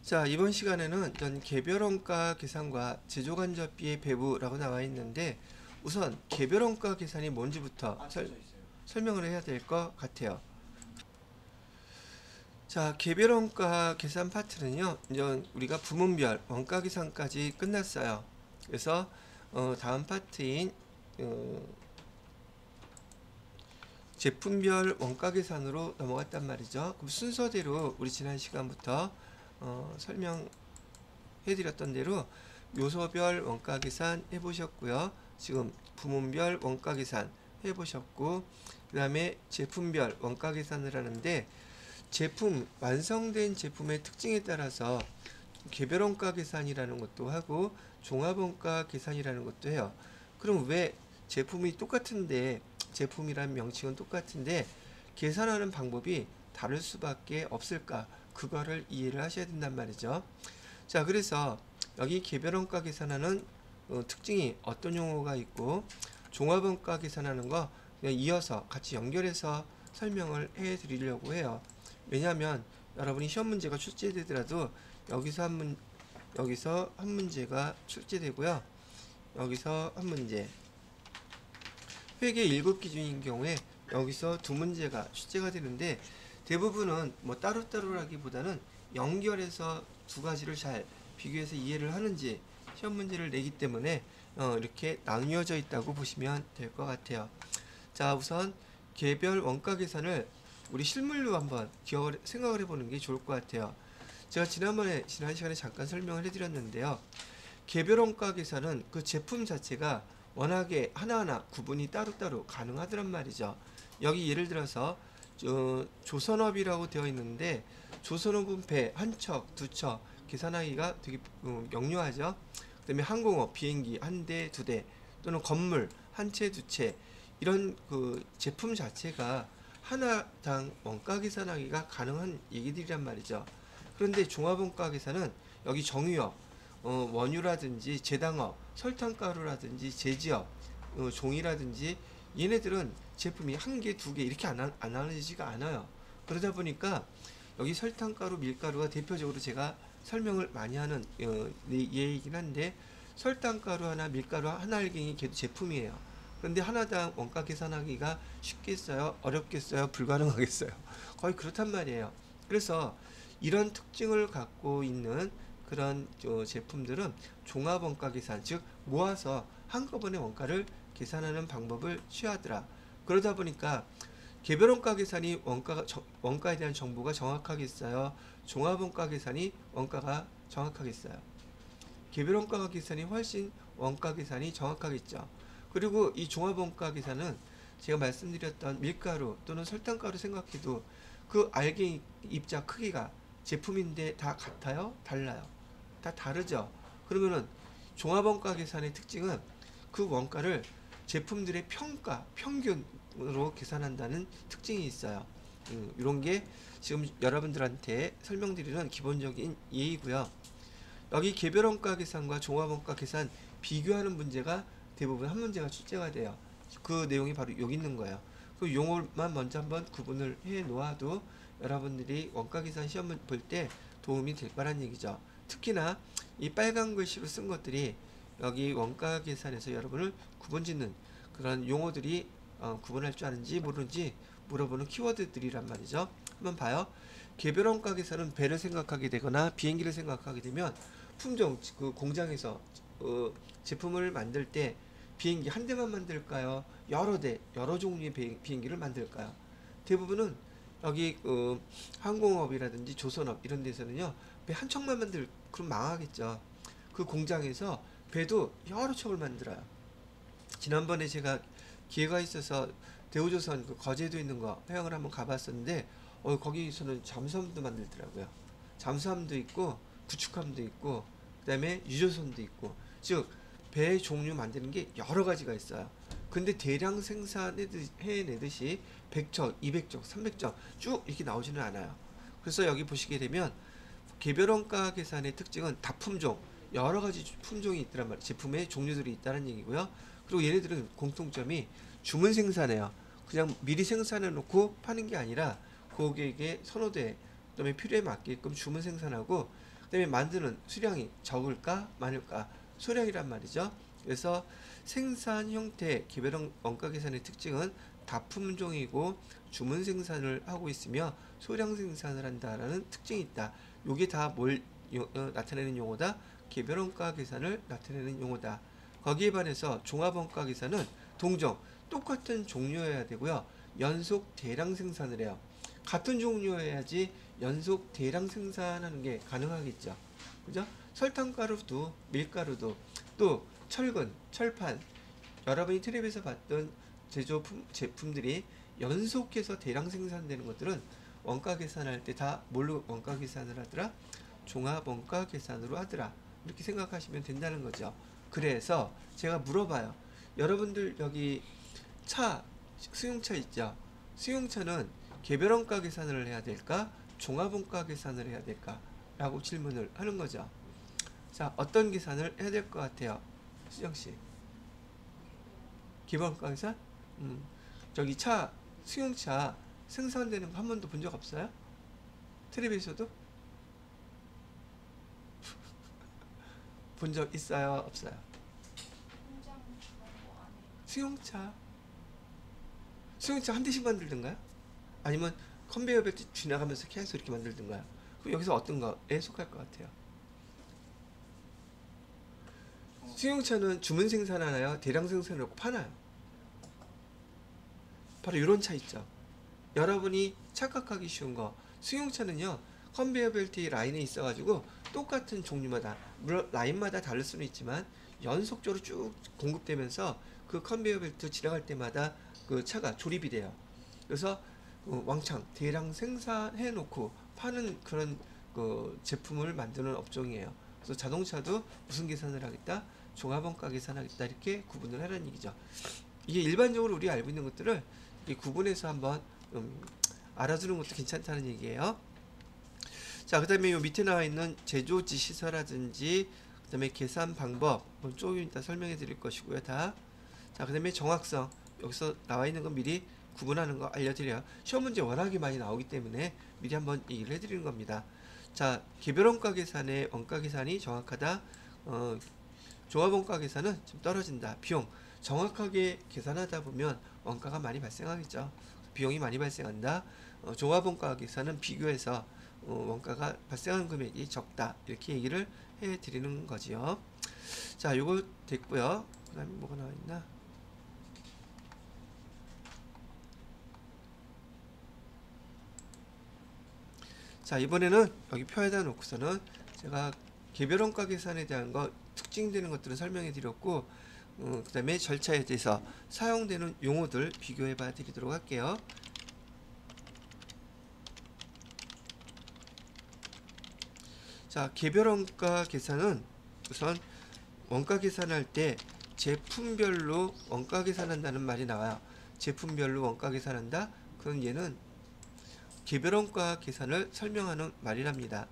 자, 이번 시간에는 전 개별원가 계산과 제조간접비의 배부라고 나와 있는데 우선 개별원가 계산이 뭔지부터 설명을 해야 될 것 같아요. 자, 개별원가 계산 파트는요, 이제 우리가 부문별 원가 계산까지 끝났어요. 그래서 다음 파트인 제품별 원가 계산으로 넘어갔단 말이죠. 그럼 순서대로 우리 지난 시간부터 설명해드렸던 대로 요소별 원가 계산 해보셨고요. 지금 부문별 원가 계산 해보셨고, 그 다음에 제품별 원가 계산을 하는데 제품 완성된 제품의 특징에 따라서 개별 원가 계산이라는 것도 하고 종합 원가 계산이라는 것도 해요. 그럼 왜 제품이 똑같은데, 제품이란 명칭은 똑같은데 계산하는 방법이 다를 수밖에 없을까? 그거를 이해를 하셔야 된단 말이죠. 자, 그래서 여기 개별 원가 계산하는 특징이 어떤 용어가 있고 종합 원가 계산하는 거 그냥 이어서 같이 연결해서 설명을 해 드리려고 해요. 왜냐하면 여러분이 시험 문제가 출제되더라도 여기서 한 문제가 출제되고요. 여기서 한 문제, 회계 1급 기준인 경우에 여기서 두 문제가 출제가 되는데 대부분은 뭐 따로따로라기보다는 연결해서 두 가지를 잘 비교해서 이해를 하는지 시험 문제를 내기 때문에 이렇게 나뉘어져 있다고 보시면 될 것 같아요. 자, 우선 개별 원가 계산을 우리 실물로 한번 생각을 해보는 게 좋을 것 같아요. 제가 지난 시간에 잠깐 설명을 해드렸는데요. 개별 원가 계산은 그 제품 자체가 워낙에 하나하나 구분이 따로따로 가능하더란 말이죠. 여기 예를 들어서 조선업이라고 되어 있는데 조선업은 배 한 척, 두 척 계산하기가 되게 명료하죠. 그 다음에 항공업, 비행기 한 대, 두 대, 또는 건물 한 채, 두 채, 이런 그 제품 자체가 하나당 원가 계산하기가 가능한 얘기들이란 말이죠. 그런데 종합원가 계산은 여기 정유업, 원유라든지 제당업, 설탕가루라든지 제지업, 종이라든지 얘네들은 제품이 한 개, 두 개 이렇게 안 나눠지지가 않아요. 그러다 보니까 여기 설탕가루, 밀가루가 대표적으로 제가 설명을 많이 하는 예이긴 한데 설탕가루 하나, 밀가루 하나 알갱이 걔도 제품이에요. 그런데 하나당 원가 계산하기가 쉽겠어요? 어렵겠어요? 불가능하겠어요? 거의 그렇단 말이에요. 그래서 이런 특징을 갖고 있는 그런 제품들은 종합 원가 계산, 즉 모아서 한꺼번에 원가를 계산하는 방법을 취하더라. 그러다 보니까 개별 원가 계산이 원가에 대한 정보가 정확하겠어요? 종합 원가 계산이 원가가 정확하겠어요? 개별 원가 계산이 훨씬 원가 계산이 정확하겠죠. 그리고 이 종합 원가 계산은 제가 말씀드렸던 밀가루 또는 설탕가루 생각해도 그 알갱이 입자 크기가 제품인데 다 같아요? 달라요? 다 다르죠. 그러면은 종합원가 계산의 특징은 그 원가를 제품들의 평균으로 계산한다는 특징이 있어요. 이런 게 지금 여러분들한테 설명드리는 기본적인 예이고요. 여기 개별원가 계산과 종합원가 계산 비교하는 문제가 대부분 한 문제가 출제가 돼요. 그 내용이 바로 여기 있는 거예요. 그 용어만 먼저 한번 구분을 해 놓아도 여러분들이 원가 계산 시험 볼 때 도움이 될 거란 얘기죠. 특히나 이 빨간 글씨로 쓴 것들이 여기 원가 계산에서 여러분을 구분짓는 그런 용어들이 구분할 줄 아는지 모르는지 물어보는 키워드들이란 말이죠. 한번 봐요. 개별 원가 계산은 배를 생각하게 되거나 비행기를 생각하게 되면 품종, 그 공장에서 제품을 만들 때 비행기 한 대만 만들까요? 여러 대, 여러 종류의 비행기를 만들까요? 대부분은 여기 항공업이라든지 조선업 이런 데서는요, 배 한 척만 그럼 망하겠죠. 그 공장에서 배도 여러 척을 만들어요. 지난번에 제가 기회가 있어서 대우조선 그 거제도 있는 거 해양을 한번 가봤었는데 거기서는 잠수함도 만들더라고요. 잠수함도 있고 구축함도 있고 그다음에 유조선도 있고, 즉 배 종류 만드는 게 여러 가지가 있어요. 근데 대량 생산해내듯이 100척, 200척, 300척 쭉 이렇게 나오지는 않아요. 그래서 여기 보시게 되면 개별 원가 계산의 특징은 다품종, 여러 가지 품종이 있다란 말이에요. 제품의 종류들이 있다는 얘기고요. 그리고 얘네들은 공통점이 주문 생산해요. 그냥 미리 생산해 놓고 파는 게 아니라 고객의 선호도에, 그다음에 필요에 맞게끔 주문 생산하고 그다음에 만드는 수량이 적을까 많을까? 소량이란 말이죠. 그래서 생산 형태 개별 원가 계산의 특징은 다품종이고 주문 생산을 하고 있으며 소량 생산을 한다라는 특징이 있다. 요게 다 뭘 나타내는 용어다? 개별 원가 계산을 나타내는 용어다. 거기에 반해서 종합 원가 계산은 동종 똑같은 종류여야 되고요. 연속 대량 생산을 해요. 같은 종류여야지 연속 대량 생산하는 게 가능하겠죠. 그죠? 설탕가루도 밀가루도 또 철근, 철판 여러분이 텔레비에서 봤던 제품들이 연속해서 대량 생산되는 것들은 원가 계산할 때 다 뭘로 원가 계산을 하더라? 종합 원가 계산으로 하더라. 이렇게 생각하시면 된다는 거죠. 그래서 제가 물어봐요. 여러분들 여기 차, 승용차 있죠? 승용차는 개별 원가 계산을 해야 될까? 종합 원가 계산을 해야 될까? 라고 질문을 하는 거죠. 자, 어떤 계산을 해야 될 것 같아요? 수정씨. 개별 원가 계산? 저기 차, 승용차 생산되는 거 한 번도 본 적 없어요? 텔레비에서도? 본 적 있어요? 없어요? 수용차 한 대씩 만들던가요? 아니면 컨베이어 벨트 지나가면서 계속 이렇게 만들던가요? 그럼 여기서 어떤 거에 속할 것 같아요? 수용차는 주문 생산하나요? 대량 생산을 하고 파나요? 바로 이런 차 있죠. 여러분이 착각하기 쉬운 거, 수용차는요 컨베이어 벨트 라인에 있어가지고 똑같은 종류마다, 물론 라인마다 다를 수는 있지만 연속적으로 쭉 공급되면서 그 컨베이어 벨트 지나갈 때마다 그 차가 조립이 돼요. 그래서 왕창 대량 생산해 놓고 파는 그런 그 제품을 만드는 업종이에요. 그래서 자동차도 무슨 계산을 하겠다? 종합원가 계산하겠다, 이렇게 구분을 하라는 얘기죠. 이게 일반적으로 우리가 알고 있는 것들을 구분해서 한번 알아두는 것도 괜찮다는 얘기예요. 자, 그 다음에 요 밑에 나와 있는 제조 지시서라든지 그 다음에 계산 방법 조금 이따 설명해 드릴 것이고요. 다. 자, 그 다음에 정확성, 여기서 나와 있는 건 미리 구분하는 거 알려드려요. 시험 문제 워낙에 많이 나오기 때문에 미리 한번 얘기를 해드리는 겁니다. 자, 개별 원가 계산의 원가 계산이 정확하다. 종합 원가 계산은 좀 떨어진다. 비용 정확하게 계산하다 보면 원가가 많이 발생하겠죠. 비용이 많이 발생한다. 종합 원가 계산은 비교해서 원가가 발생하는 금액이 적다. 이렇게 얘기를 해 드리는 거지요. 자, 요거 됐고요. 그 다음에 뭐가 나와 있나? 자, 이번에는 여기 표에다 놓고서는 제가 개별 원가 계산에 대한 거 특징되는 것들을 설명해 드렸고, 그 다음에 절차에 대해서 사용되는 용어들 비교해 봐 드리도록 할게요. 자, 개별 원가 계산은 우선 원가 계산할 때 제품별로 원가 계산한다는 말이 나와요. 제품별로 원가 계산한다? 그럼 얘는 개별 원가 계산을 설명하는 말이랍니다.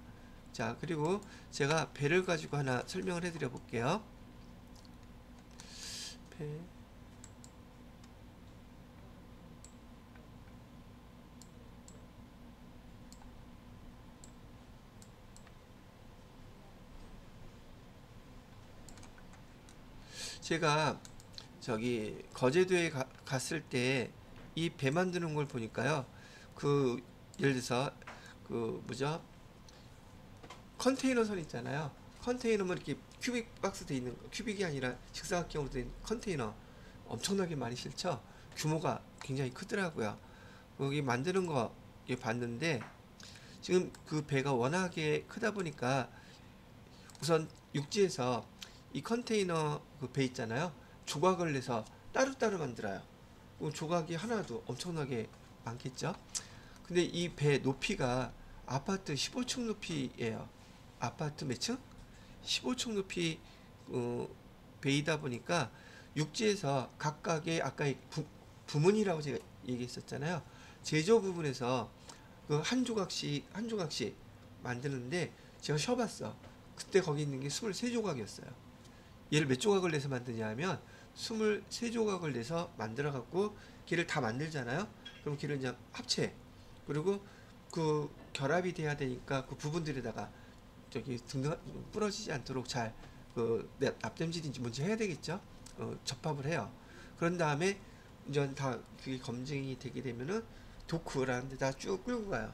자, 그리고 제가 배를 가지고 하나 설명을 해드려 볼게요. 배. 제가 저기 거제도에 갔을 때 이 배 만드는 걸 보니까요. 그 예를 들어서 그 뭐죠? 컨테이너 선 있잖아요. 컨테이너면 이렇게 큐빅 박스 돼 있는, 큐빅이 아니라 직사각형으로 된 컨테이너 엄청나게 많이 실죠. 규모가 굉장히 크더라고요. 거기 만드는 거 봤는데 지금 그 배가 워낙에 크다 보니까 우선 육지에서 이 컨테이너 그 배 있잖아요. 조각을 내서 따로따로 만들어요. 그럼 조각이 하나도 엄청나게 많겠죠. 근데 이 배 높이가 아파트 15층 높이예요. 아파트 몇 층? 15층 높이 배이다 보니까 육지에서 각각의 아까 부문이라고 제가 얘기했었잖아요. 제조 부분에서 그 한 조각씩 한 조각씩 만드는데 제가 쉬어봤어. 그때 거기 있는 게 23조각이었어요. 얘를 몇 조각을 내서 만드냐 하면 23조각을 내서 만들어 갖고 걔를 다 만들잖아요. 그럼 걔를 그냥 합체, 그리고 그 결합이 돼야 되니까 그 부분들에다가 저기 등등 부러지지 않도록 잘 납땜질인지 뭔지 해야 되겠죠. 접합을 해요. 그런 다음에 이제 다 그게 검증이 되게 되면은 도크라는 데다 쭉 끌고 가요.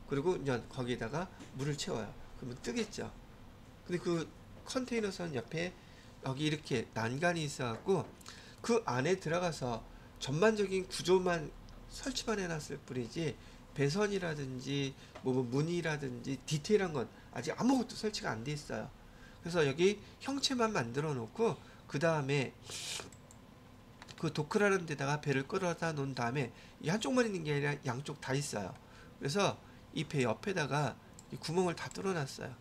그리고 이제 거기에다가 물을 채워요. 그러면 뜨겠죠. 근데 그 컨테이너 선 옆에 여기 이렇게 난간이 있어갖고 그 안에 들어가서 전반적인 구조만 설치만 해놨을 뿐이지 배선이라든지 뭐 문이라든지 디테일한 건 아직 아무것도 설치가 안 돼 있어요. 그래서 여기 형체만 만들어 놓고 그 다음에 그 도크라는 데다가 배를 끌어다 놓은 다음에 이 한쪽만 있는 게 아니라 양쪽 다 있어요. 그래서 이 배 옆에다가 이 구멍을 다 뚫어놨어요.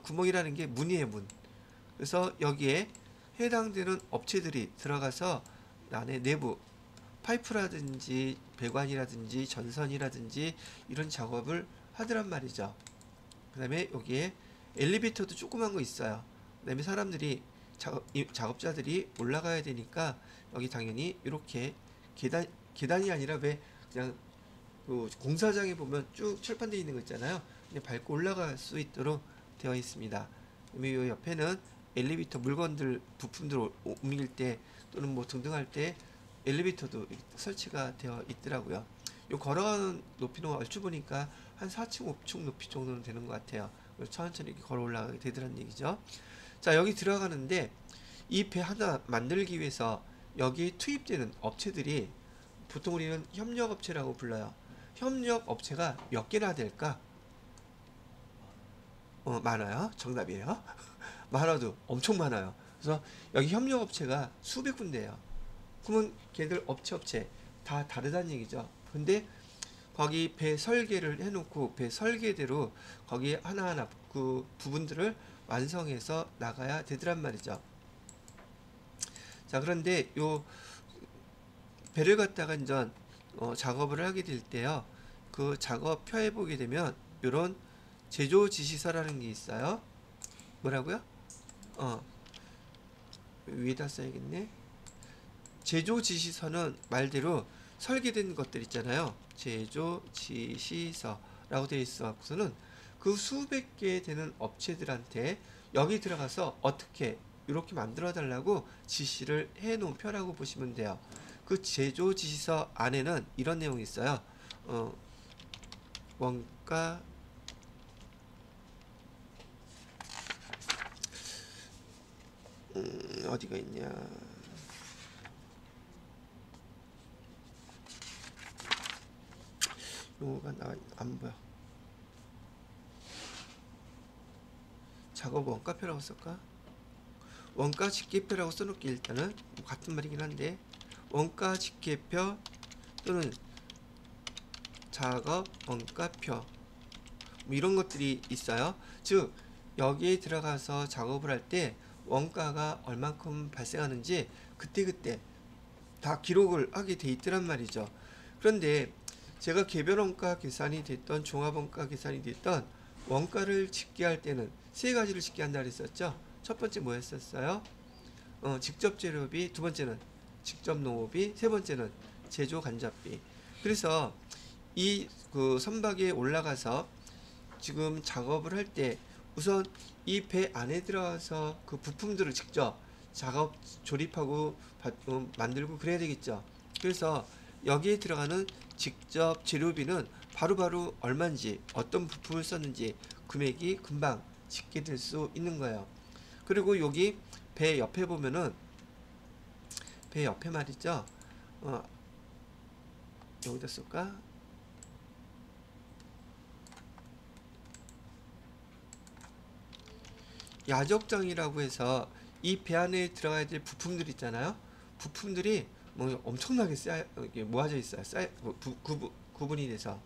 구멍이라는 게 문이에요, 문. 그래서 여기에 해당되는 업체들이 들어가서 안에 내부 파이프라든지 배관이라든지 전선이라든지 이런 작업을 하더란 말이죠. 그 다음에 여기에 엘리베이터도 조그만 거 있어요. 그 다음에 사람들이 작업자들이 올라가야 되니까 여기 당연히 이렇게 계단이 아니라 왜 그냥 그 공사장에 보면 쭉 철판되어 있는 거 있잖아요. 그냥 밟고 올라갈 수 있도록 되어 있습니다. 그다음에 이 옆에는 엘리베이터 물건들 부품들 옮길 때 또는 뭐 등등 할 때 엘리베이터도 설치가 되어 있더라고요. 요 걸어가는 높이는 얼추 보니까 한 4층 5층 높이 정도는 되는 것 같아요. 천천히 이렇게 걸어 올라가게 되더란 얘기죠. 자, 여기 들어가는데 이 배 하나 만들기 위해서 여기 투입되는 업체들이 보통 우리는 협력업체라고 불러요. 협력업체가 몇 개나 될까? 많아요. 정답이에요. 많아도 엄청 많아요. 그래서 여기 협력업체가 수백 군데예요. 그러면 걔들 업체 다 다르다는 얘기죠. 근데 거기 배 설계를 해놓고 배 설계대로 거기 하나하나 그 부분들을 완성해서 나가야 되더란 말이죠. 자, 그런데 요 배를 갖다가 이제 작업을 하게 될 때요, 그 작업표에 보게 되면 요런 제조 지시서라는 게 있어요. 뭐라고요? 위에다 써야겠네. 제조 지시서는 말대로 설계된 것들 있잖아요. 제조 지시서라고 되어 있어서는 그 수백 개 되는 업체들한테 여기 들어가서 어떻게 이렇게 만들어 달라고 지시를 해 놓은 표라고 보시면 돼요. 그 제조 지시서 안에는 이런 내용이 있어요. 원가 어디가 있냐? 용어가 안 보여. 작업 원가표라고 쓸까? 원가 집계표라고 써놓기 일단은 같은 말이긴 한데 원가 집계표 또는 작업 원가표 뭐 이런 것들이 있어요. 즉 여기에 들어가서 작업을 할 때 원가가 얼만큼 발생하는지 그때그때 다 기록을 하게 돼 있더란 말이죠. 그런데 제가 개별 원가 계산이 됐던 종합 원가 계산이 됐던 원가를 집계할 때는 세 가지를 집계한다 그랬었죠. 첫 번째 뭐였었어요? 직접 재료비, 두 번째는 직접 농업비, 세 번째는 제조 간접비. 그래서 이 그 선박에 올라가서 지금 작업을 할 때 우선 이 배 안에 들어가서 그 부품들을 직접 작업 조립하고 만들고 그래야 되겠죠. 그래서 여기에 들어가는 직접 재료비는 바로바로 얼마인지 어떤 부품을 썼는지 금액이 금방 집계될 수 있는 거예요. 그리고 여기 배 옆에 보면은 배 옆에 말이죠. 여기다 쓸까? 야적장이라고 해서 이 배 안에 들어가야 될 부품들 있잖아요. 부품들이 뭐 엄청나게 모아져 있어요. 구분이 돼서.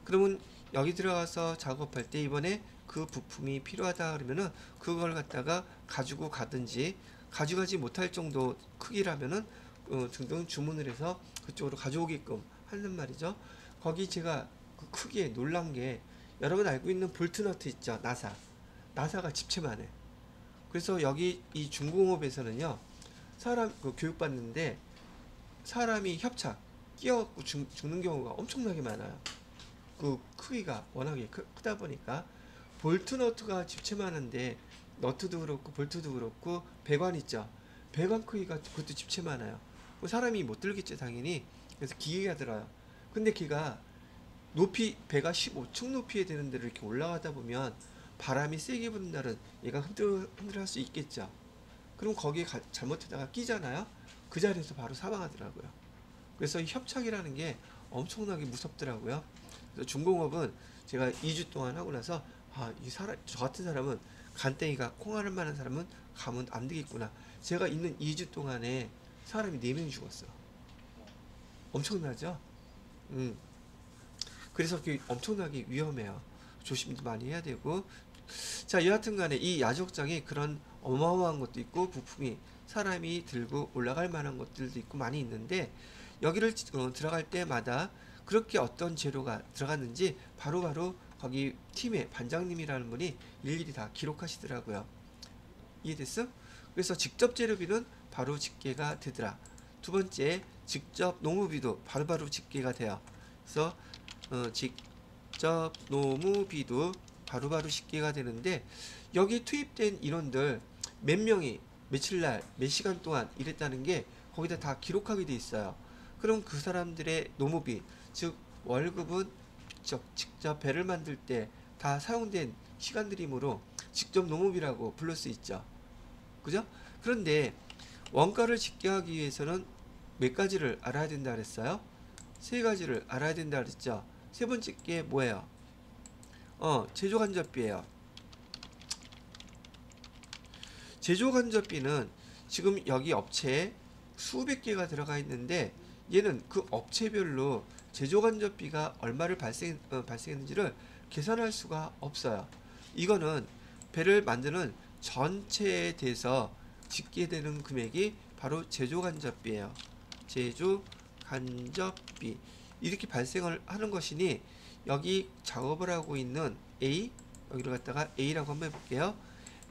그러면 여기 들어가서 작업할 때 이번에 그 부품이 필요하다 그러면은 그걸 갖다가 가지고 가든지 가져가지 못할 정도 크기라면은 등등 주문을 해서 그쪽으로 가져오게끔 하는 말이죠. 거기 제가 그 크기에 놀란 게 여러분 알고 있는 볼트너트 있죠. 나사가 집채만 해. 그래서 여기 이 중공업에서는요, 사람 교육받는데 사람이 협착 끼어갖고 죽는 경우가 엄청나게 많아요. 그 크기가 워낙에 크다 보니까. 볼트 너트가 집채만한데 너트도 그렇고 볼트도 그렇고 배관 있죠. 배관 크기가 그것도 집채 많아요. 사람이 못 들겠죠 당연히. 그래서 기계가 들어요. 근데 걔가 높이 배가 15층 높이에 되는 데를 이렇게 올라가다 보면 바람이 세게 부는 날은 얘가 흔들할 수 있겠죠. 그럼 거기에 잘못하다가 끼잖아요. 그 자리에서 바로 사망하더라고요. 그래서 이 협착이라는 게 엄청나게 무섭더라고요. 그래서 중공업은 제가 2주 동안 하고 나서 이 사람 저 같은 사람은 간땡이가 콩알을 만한 사람은 가면 안 되겠구나. 제가 있는 2주 동안에 사람이 4명이 죽었어. 엄청나죠? 그래서 그게 엄청나게 위험해요. 조심도 많이 해야 되고. 자, 여하튼 간에 이 야적장에 그런 어마어마한 것도 있고 부품이 사람이 들고 올라갈 만한 것들도 있고 많이 있는데 여기를 들어갈 때마다 그렇게 어떤 재료가 들어갔는지 바로바로 거기 팀의 반장님이라는 분이 일일이 다 기록하시더라고요. 이해됐어? 그래서 직접 재료비는 바로 집계가 되더라. 두 번째, 직접 노무비도 바로바로 집계가 돼요. 그래서 직접 노무비도 바로바로 집계가 되는데 여기 투입된 인원들 몇 명이 며칠날 몇 시간 동안 일했다는 게 거기다 다 기록하게 돼 있어요. 그럼 그 사람들의 노무비, 즉 월급은 직접 배를 만들 때 다 사용된 시간들이므로 직접 노무비라고 부를 수 있죠. 그죠? 그런데 원가를 집계하기 위해서는 몇 가지를 알아야 된다 그랬어요? 세 가지를 알아야 된다 그랬죠. 세 번째 게 뭐예요? 제조간접비예요. 제조간접비는 지금 여기 업체에 수백 개가 들어가 있는데 얘는 그 업체별로 제조간접비가 얼마를 발생했는지를 계산할 수가 없어요. 이거는 배를 만드는 전체에 대해서 집계되는 금액이 바로 제조간접비예요. 제조간접비 이렇게 발생을 하는 것이니 여기 작업을 하고 있는 A 여기를 갖다가 A라고 한번 해볼게요.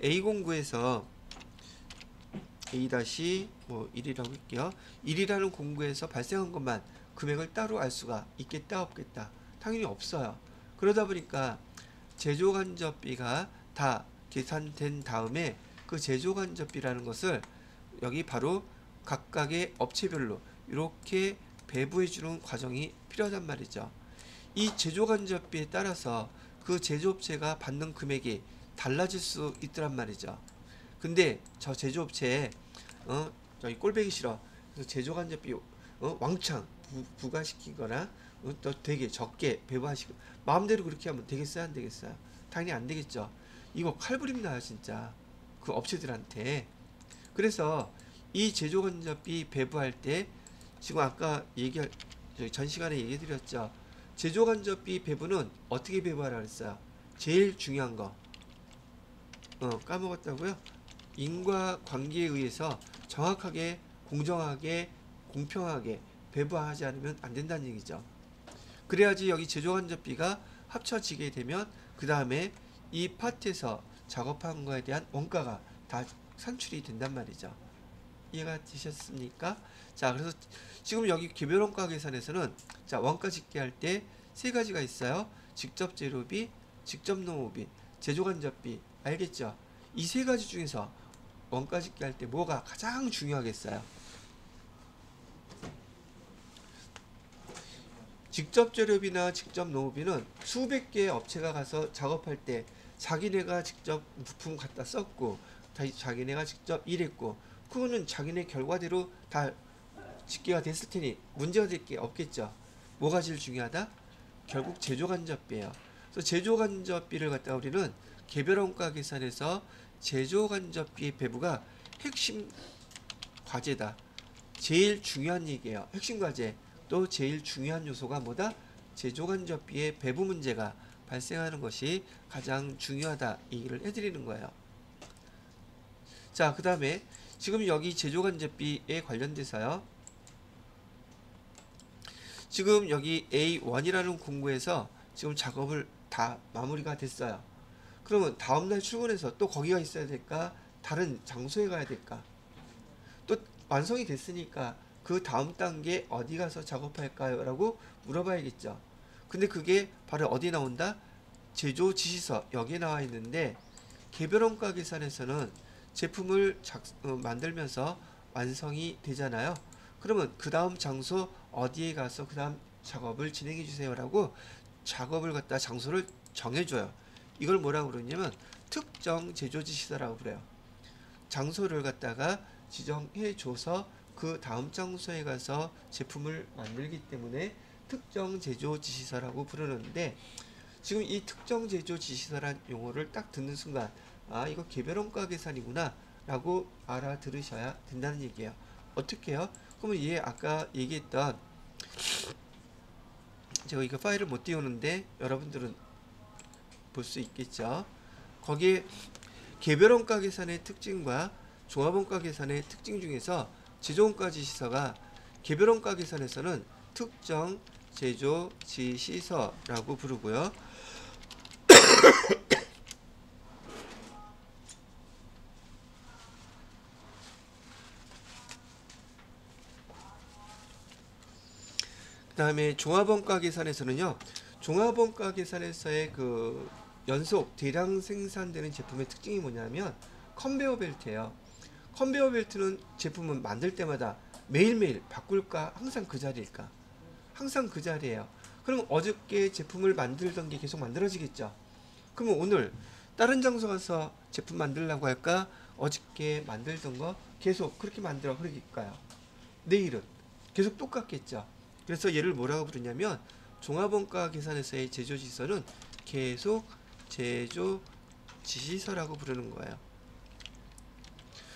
A 공구에서 A-1이라고 할게요. 1이라는 공구에서 발생한 것만 금액을 따로 알 수가 있겠다 없겠다? 당연히 없어요. 그러다 보니까 제조간접비가 다 계산된 다음에 그 제조간접비라는 것을 여기 바로 각각의 업체별로 이렇게 배부해주는 과정이 필요하단 말이죠. 이 제조간접비에 따라서 그 제조업체가 받는 금액이 달라질 수 있더란 말이죠. 근데 저 제조업체에 저기 꼴배기 싫어. 그래서 제조간접비 왕창 부과시키거나 또 되게 적게 배부하시고 마음대로 그렇게 하면 되겠어요 안 되겠어요? 당연히 안 되겠죠. 이거 칼부림 나요 진짜 그 업체들한테. 그래서 이 제조간접비 배부할 때 지금 아까 전 시간에 얘기 드렸죠. 제조간접비 배부는 어떻게 배부하라 그랬어요? 제일 중요한 거 까먹었다고요? 인과관계에 의해서 정확하게 공정하게 공평하게 배부하지 않으면 안 된다는 얘기죠. 그래야지 여기 제조간접비가 합쳐지게 되면 그 다음에 이 파트에서 작업한 거에 대한 원가가 다 산출이 된단 말이죠. 이해가 되셨습니까? 자, 그래서 지금 여기 개별원가 계산에서는 자, 원가 집계할 때 세 가지가 있어요. 직접 재료비, 직접 노무비, 제조간접비. 알겠죠? 이 세 가지 중에서 원가 집계할 때 뭐가 가장 중요하겠어요? 직접 재료비나 직접 노무비는 수백 개의 업체가 가서 작업할 때 자기네가 직접 부품 갖다 썼고 자기네가 직접 일했고 그거는 자기네 결과대로 다 집계가 됐을 테니 문제가 될 게 없겠죠. 뭐가 제일 중요하다? 결국 제조간접비예요. 그래서 제조간접비를 갖다가 우리는 개별원가 계산에서 제조간접비의 배부가 핵심 과제다. 제일 중요한 얘기예요. 핵심 과제. 또 제일 중요한 요소가 뭐다? 제조간접비의 배부 문제가 발생하는 것이 가장 중요하다. 이 얘기를 해드리는 거예요. 자, 그 다음에 지금 여기 제조간접비에 관련돼서요. 지금 여기 A1이라는 공구에서 지금 작업을 다 마무리가 됐어요. 그러면 다음날 출근해서 또 거기가 있어야 될까? 다른 장소에 가야 될까? 또 완성이 됐으니까 그 다음 단계 어디 가서 작업할까요? 라고 물어봐야겠죠. 근데 그게 바로 어디 나온다? 제조 지시서 여기에 나와 있는데 개별원가 계산에서는 제품을 만들면서 완성이 되잖아요. 그러면 그 다음 장소 어디에 가서 그 다음 작업을 진행해 주세요라고 작업을 갖다 장소를 정해줘요. 이걸 뭐라고 그러냐면 특정 제조 지시서라고 그래요. 장소를 갖다가 지정해 줘서 그 다음 장소에 가서 제품을 만들기 때문에 특정 제조 지시서라고 부르는데, 지금 이 특정 제조 지시서란 용어를 딱 듣는 순간 아, 이거 개별원가 계산이구나 라고 알아들으셔야 된다는 얘기예요. 어떻게 해요? 그러면 얘 아까 얘기했던, 제가 이거 파일을 못 띄우는데 여러분들은 볼 수 있겠죠. 거기에 개별원가 계산의 특징과 종합원가 계산의 특징 중에서 제조원가 지시서가 개별원가 계산에서는 특정 제조 지시서라고 부르고요. 그 다음에 종합원가 계산에서는요, 종합원가 계산에서의 그 연속 대량 생산되는 제품의 특징이 뭐냐면 컨베어 벨트예요. 컨베어 벨트는 제품을 만들 때마다 매일매일 바꿀까? 항상 그 자리일까? 항상 그 자리예요. 그럼 어저께 제품을 만들던 게 계속 만들어지겠죠. 그러면 오늘 다른 장소 가서 제품 만들려고 할까? 어저께 만들던 거 계속 그렇게 만들어 그럴까요? 내일은 계속 똑같겠죠. 그래서 얘를 뭐라고 부르냐면 종합원가 계산에서의 제조 지시서는 계속 제조 지시서라고 부르는 거예요.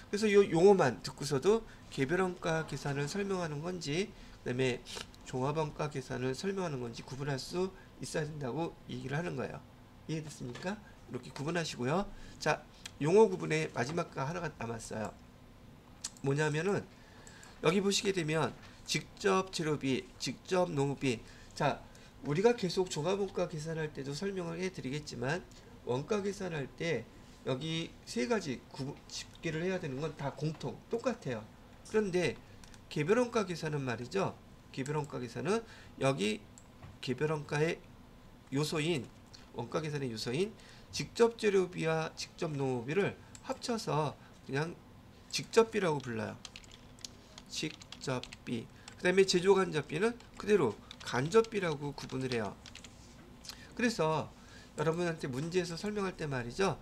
그래서 이 용어만 듣고서도 개별원가 계산을 설명하는 건지 그다음에 종합원가 계산을 설명하는 건지 구분할 수 있어야 된다고 얘기를 하는 거예요. 이해됐습니까? 이렇게 구분하시고요. 자, 용어 구분의 마지막 거 하나가 남았어요. 뭐냐면은 여기 보시게 되면 직접 재료비, 직접 노무비. 자, 우리가 계속 종합원가 계산할 때도 설명을 해드리겠지만 원가 계산할 때 여기 세 가지 집계를 해야 되는 건 다 공통 똑같아요. 그런데 개별원가 계산은 말이죠. 개별원가 계산은 여기 개별원가의 요소인, 원가 계산의 요소인 직접 재료비와 직접 노무비를 합쳐서 그냥 직접비라고 불러요. 직접비. 그 다음에 제조간접비는 그대로 간접비라고 구분을 해요. 그래서 여러분한테 문제에서 설명할 때 말이죠.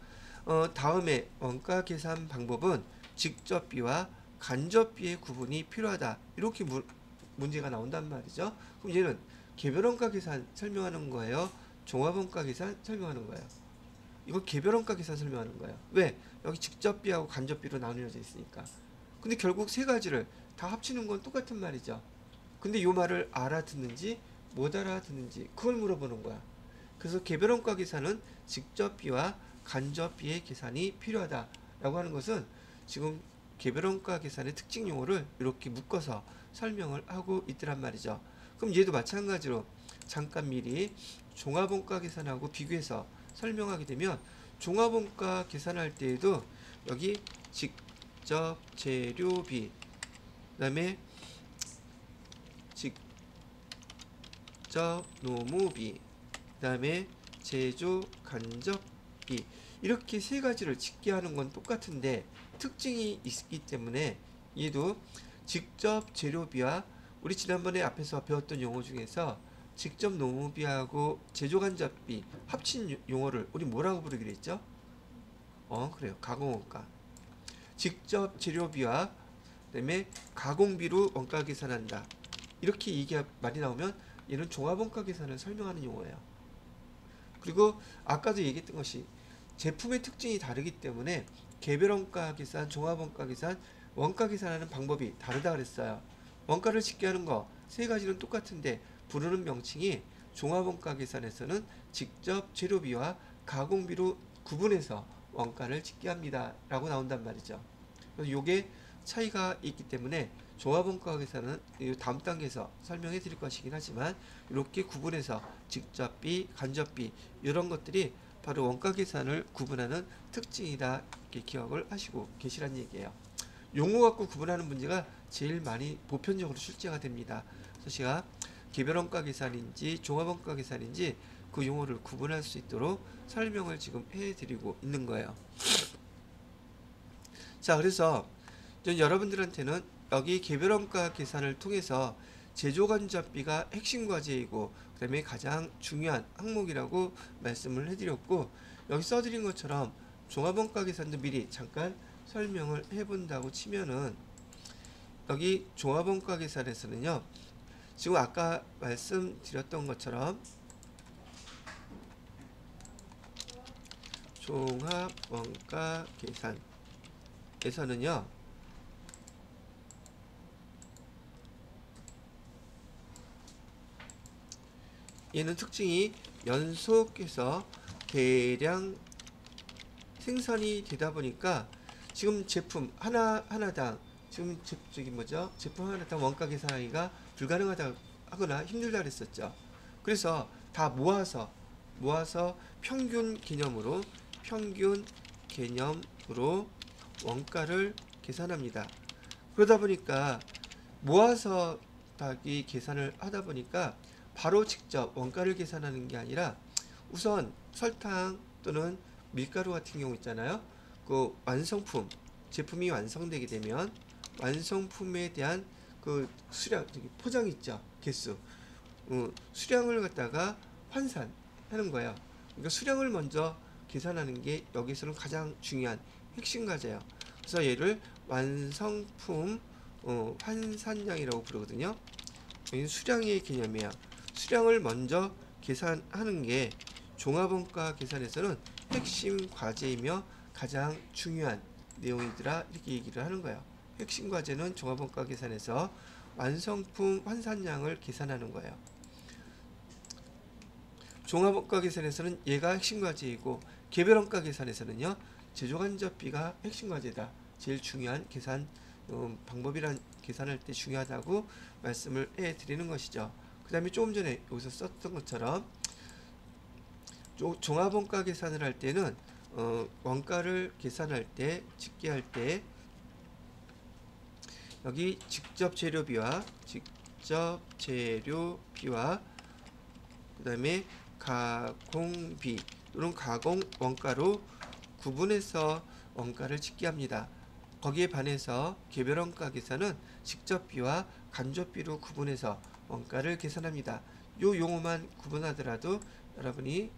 다음에 원가 계산 방법은 직접비와 간접비의 구분이 필요하다. 이렇게 문제가 나온단 말이죠. 그럼 얘는 개별원가 계산 설명하는 거예요? 종합원가 계산 설명하는 거예요? 이거 개별원가 계산 설명하는 거예요. 왜? 여기 직접비하고 간접비로 나누어져 있으니까. 근데 결국 세 가지를 다 합치는 건 똑같은 말이죠. 근데 요 말을 알아듣는지 못 알아듣는지 그걸 물어보는 거야. 그래서 개별원가 계산은 직접비와 간접비의 계산이 필요하다라고 하는 것은 지금 개별원가 계산의 특징 용어를 이렇게 묶어서 설명을 하고 있더란 말이죠. 그럼 얘도 마찬가지로 잠깐 미리 종합원가 계산하고 비교해서 설명하게 되면 종합원가 계산할 때에도 여기 직접 재료비, 그 다음에 직접 노무비, 그 다음에 제조 간접비, 이렇게 세 가지를 집계하는 건 똑같은데 특징이 있기 때문에 얘도 직접 재료비와 우리 지난번에 앞에서 배웠던 용어 중에서 직접 노무비하고 제조 간접비 합친 용어를 우리 뭐라고 부르기로 했죠? 그래요. 가공원가. 직접 재료비와 그다음에 가공비로 원가 계산한다. 이렇게 얘기가 많이 나오면 얘는 종합원가 계산을 설명하는 용어예요. 그리고 아까도 얘기했던 것이 제품의 특징이 다르기 때문에 개별원가 계산, 종합원가 계산, 원가 계산하는 방법이 다르다 그랬어요. 원가를 집계하는 거 세 가지는 똑같은데 부르는 명칭이 종합원가 계산에서는 직접 재료비와 가공비로 구분해서 원가를 집계합니다 라고 나온단 말이죠. 그래서 요게 차이가 있기 때문에 종합원가 계산은 다음 단계에서 설명해 드릴 것이긴 하지만 이렇게 구분해서 직접비, 간접비 이런 것들이 바로 원가 계산을 구분하는 특징이다, 이렇게 기억을 하시고 계시란 얘기예요. 용어 갖고 구분하는 문제가 제일 많이 보편적으로 출제가 됩니다. 그래서 제가 개별원가 계산인지 종합원가 계산인지 그 용어를 구분할 수 있도록 설명을 지금 해드리고 있는 거예요. 자, 그래서 여러분들한테는 여기 개별원가 계산을 통해서 제조간접비가 핵심 과제이고 그 다음에 가장 중요한 항목이라고 말씀을 해드렸고, 여기 써드린 것처럼 종합원가 계산도 미리 잠깐 설명을 해본다고 치면은, 여기 종합원가 계산에서는요, 지금 아까 말씀드렸던 것처럼 종합원가 계산에서는요, 얘는 특징이 연속해서 대량 생산이 되다 보니까 지금 제품 하나당 지금 제품 하나당 원가 계산하기가 불가능하다 하거나 힘들다 그랬었죠. 그래서 다 모아서 평균 개념으로 원가를 계산합니다. 그러다 보니까 모아서 이 계산을 하다 보니까 바로 직접 원가를 계산하는 게 아니라, 우선 설탕 또는 밀가루 같은 경우 있잖아요. 그 완성품, 제품이 완성되게 되면 완성품에 대한 그 수량, 포장 있죠, 개수, 수량을 갖다가 환산하는 거예요. 그러니까 수량을 먼저 계산하는 게 여기서는 가장 중요한 핵심 과제예요. 그래서 얘를 완성품 환산량이라고 부르거든요. 여기는 수량의 개념이에요. 수량을 먼저 계산하는 게 종합원가 계산에서는 핵심 과제이며 가장 중요한 내용이더라, 이렇게 얘기를 하는 거예요. 핵심 과제는 종합원가 계산에서 완성품 환산량을 계산하는 거예요. 종합원가 계산에서는 얘가 핵심 과제이고, 개별원가 계산에서는요, 제조간접비가 핵심 과제다, 제일 중요한 계산 방법이란, 계산할 때 중요하다고 말씀을 해드리는 것이죠. 그 다음에 조금 전에 여기서 썼던 것처럼 종합원가 계산을 할 때는 원가를 계산할 때, 집계할 때 여기 직접 재료비와 그 다음에 가공비 또는 가공 원가로 구분해서 원가를 집계합니다. 거기에 반해서 개별원가 계산은 직접비와 간접비로 구분해서 원가를 계산합니다. 요 용어만 구분하더라도 여러분이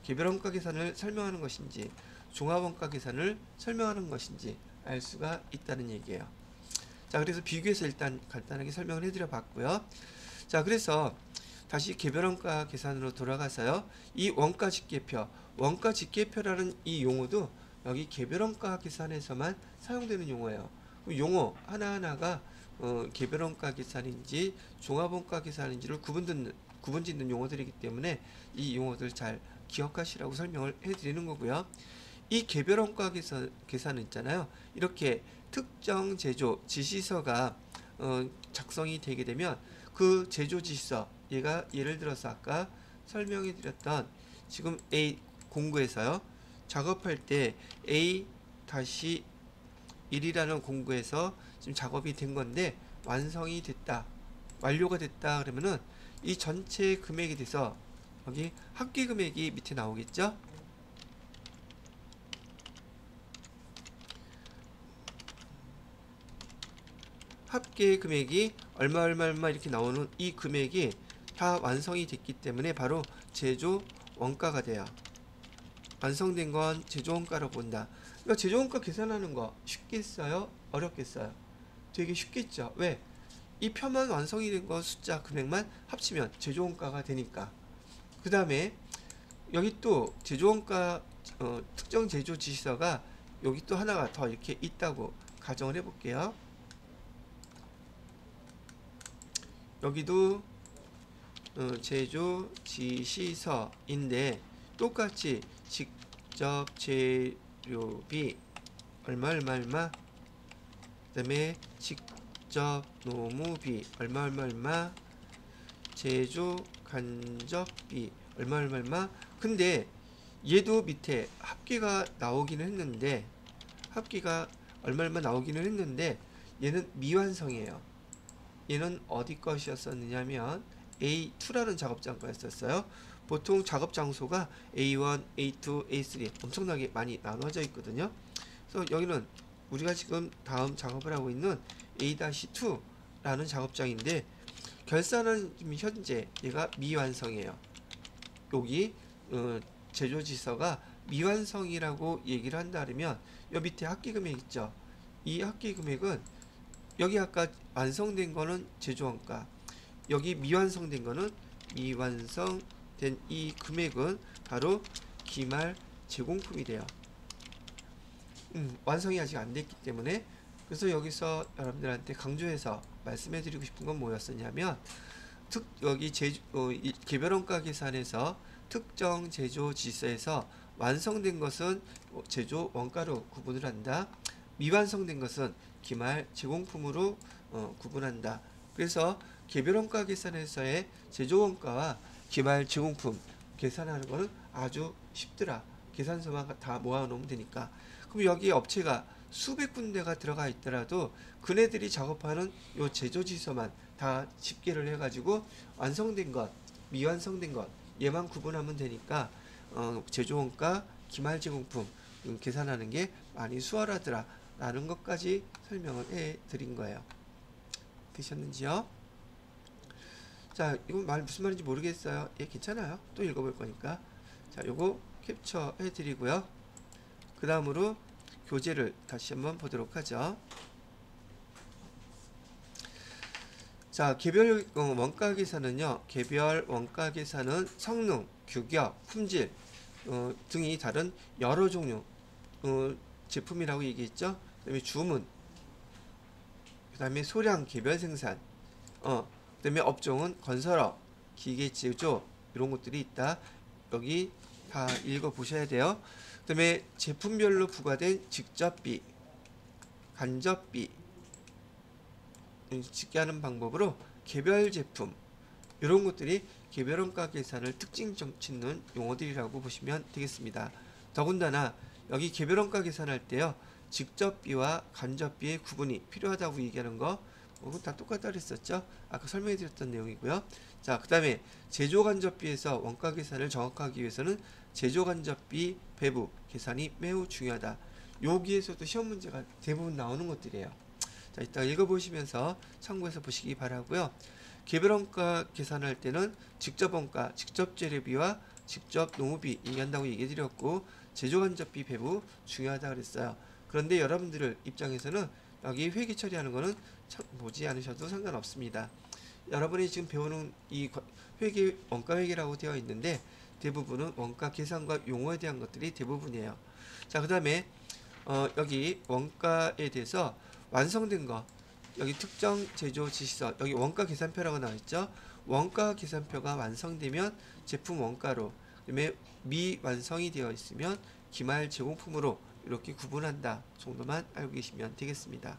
개별원가 계산을 설명하는 것인지 종합원가 계산을 설명하는 것인지 알 수가 있다는 얘기예요. 자, 그래서 비교해서 일단 간단하게 설명을 해드려 봤고요. 자, 그래서 다시 개별원가 계산으로 돌아가서요, 이 원가 집계표라는 이 용어도 여기 개별원가 계산에서만 사용되는 용어예요. 용어 하나하나가 개별원가 계산인지 종합원가 계산인지를 구분짓는 용어들이기 때문에 이 용어들 잘 기억하시라고 설명을 해드리는 거고요. 이 개별원가 계산은 있잖아요. 이렇게 특정 제조 지시서가 작성이 되게 되면 그 제조 지시서, 얘가 예를 들어서 아까 설명해 드렸던 지금 A 공구에서요, 작업할 때 A-1이라는 공구에서 지금 작업이 된 건데 완성이 됐다, 완료가 됐다 그러면은 이 전체 금액에 대해서 여기 합계 금액이 밑에 나오겠죠. 합계 금액이 얼마 이렇게 나오는 이 금액이 다 완성이 됐기 때문에 바로 제조 원가가 돼요. 완성된 건 제조 원가로 본다. 그러니까 제조 원가 계산하는 거 쉽겠어요? 어렵겠어요? 되게 쉽겠죠. 왜? 이 표만 완성이 된 거 숫자 금액만 합치면 제조 원가가 되니까. 그 다음에 여기 또 제조 원가 특정 제조 지시서가 여기 또 하나가 더 이렇게 있다고 가정을 해볼게요. 여기도 제조 지시서인데 똑같이 직접 재료비 얼마 그 다음에 직접 노무비 얼마 제조 간접비 얼마 근데 얘도 밑에 합계가 나오기는 했는데, 합계가 얼마 나오기는 했는데 얘는 미완성이에요. 얘는 어디 것이었었느냐면 A2라는 작업장 거였었어요. 보통 작업 장소가 A1, A2, A3 엄청나게 많이 나눠져 있거든요. 그래서 여기는 우리가 지금 다음 작업을 하고 있는 A-2라는 작업장인데, 결산은 지금 현재 얘가 미완성이에요. 여기 제조지서가 미완성이라고 얘기를 한다면 여 밑에 합계금액 있죠. 이 합계금액은 여기 아까 완성된 거는 제조원가, 여기 미완성된 거는 미완성된 이 금액은 바로 기말 제공품이 돼요. 완성이 아직 안 됐기 때문에. 그래서 여기서 여러분들한테 강조해서 말씀해드리고 싶은 건 뭐였었냐면, 여기 개별원가 계산에서 특정 제조 지서에서 완성된 것은 제조 원가로 구분을 한다. 미완성된 것은 기말 제공품으로 구분한다. 그래서 개별원가 계산에서의 제조 원가와 기말 제공품 계산하는 거는 아주 쉽더라. 계산서만 다 모아놓으면 되니까. 그럼 여기 업체가 수백 군데가 들어가 있더라도 그네들이 작업하는 요 제조지서만 다 집계를 해가지고 완성된 것, 미완성된 것 얘만 구분하면 되니까 제조원가, 기말제공품 계산하는 게 많이 수월하더라 라는 것까지 설명을 해드린 거예요. 되셨는지요? 자, 이건 무슨 말인지 모르겠어요. 예, 괜찮아요. 또 읽어볼 거니까. 자, 요거 캡처 해드리고요. 그 다음으로 교재를 다시 한번 보도록 하죠. 자, 개별 원가 계산은요. 개별 원가 계산은 성능, 규격, 품질 등이 다른 여러 종류 제품이라고 얘기했죠. 그 다음에 주문, 그 다음에 소량 개별 생산, 그 다음에 업종은 건설업, 기계제조 이런 것들이 있다. 여기 다 읽어보셔야 돼요. 그 다음에 제품별로 부과된 직접비, 간접비 집계하는 방법으로 개별 제품 이런 것들이 개별원가 계산을 특징 짓는 용어들이라고 보시면 되겠습니다. 더군다나 여기 개별원가 계산할 때요, 직접비와 간접비의 구분이 필요하다고 얘기하는 거 다 똑같다 그랬었죠. 아까 설명해 드렸던 내용이고요. 자, 그 다음에 제조간접비에서 원가 계산을 정확하게 하기 위해서는 제조간접비 배부 계산이 매우 중요하다. 여기에서도 시험 문제가 대부분 나오는 것들이에요. 자, 이따 읽어보시면서 참고해서 보시기 바라고요. 개별원가 계산할 때는 직접원가, 직접재료비와 직접 농후비 얘기한다고 얘기해드렸고, 제조간접비 배부 중요하다 그랬어요. 그런데 여러분들 입장에서는 여기 회계 처리하는 거는 참 보지 않으셔도 상관없습니다. 여러분이 지금 배우는 이 회계, 원가 회계라고 되어 있는데 대부분은 원가 계산과 용어에 대한 것들이 대부분이에요. 자, 그 다음에 여기 원가에 대해서 완성된 거, 여기 특정 제조 지시서, 여기 원가 계산표라고 나와있죠. 원가 계산표가 완성되면 제품 원가로, 그다음에 미완성이 되어 있으면 기말 제공품으로 이렇게 구분한다 정도만 알고 계시면 되겠습니다.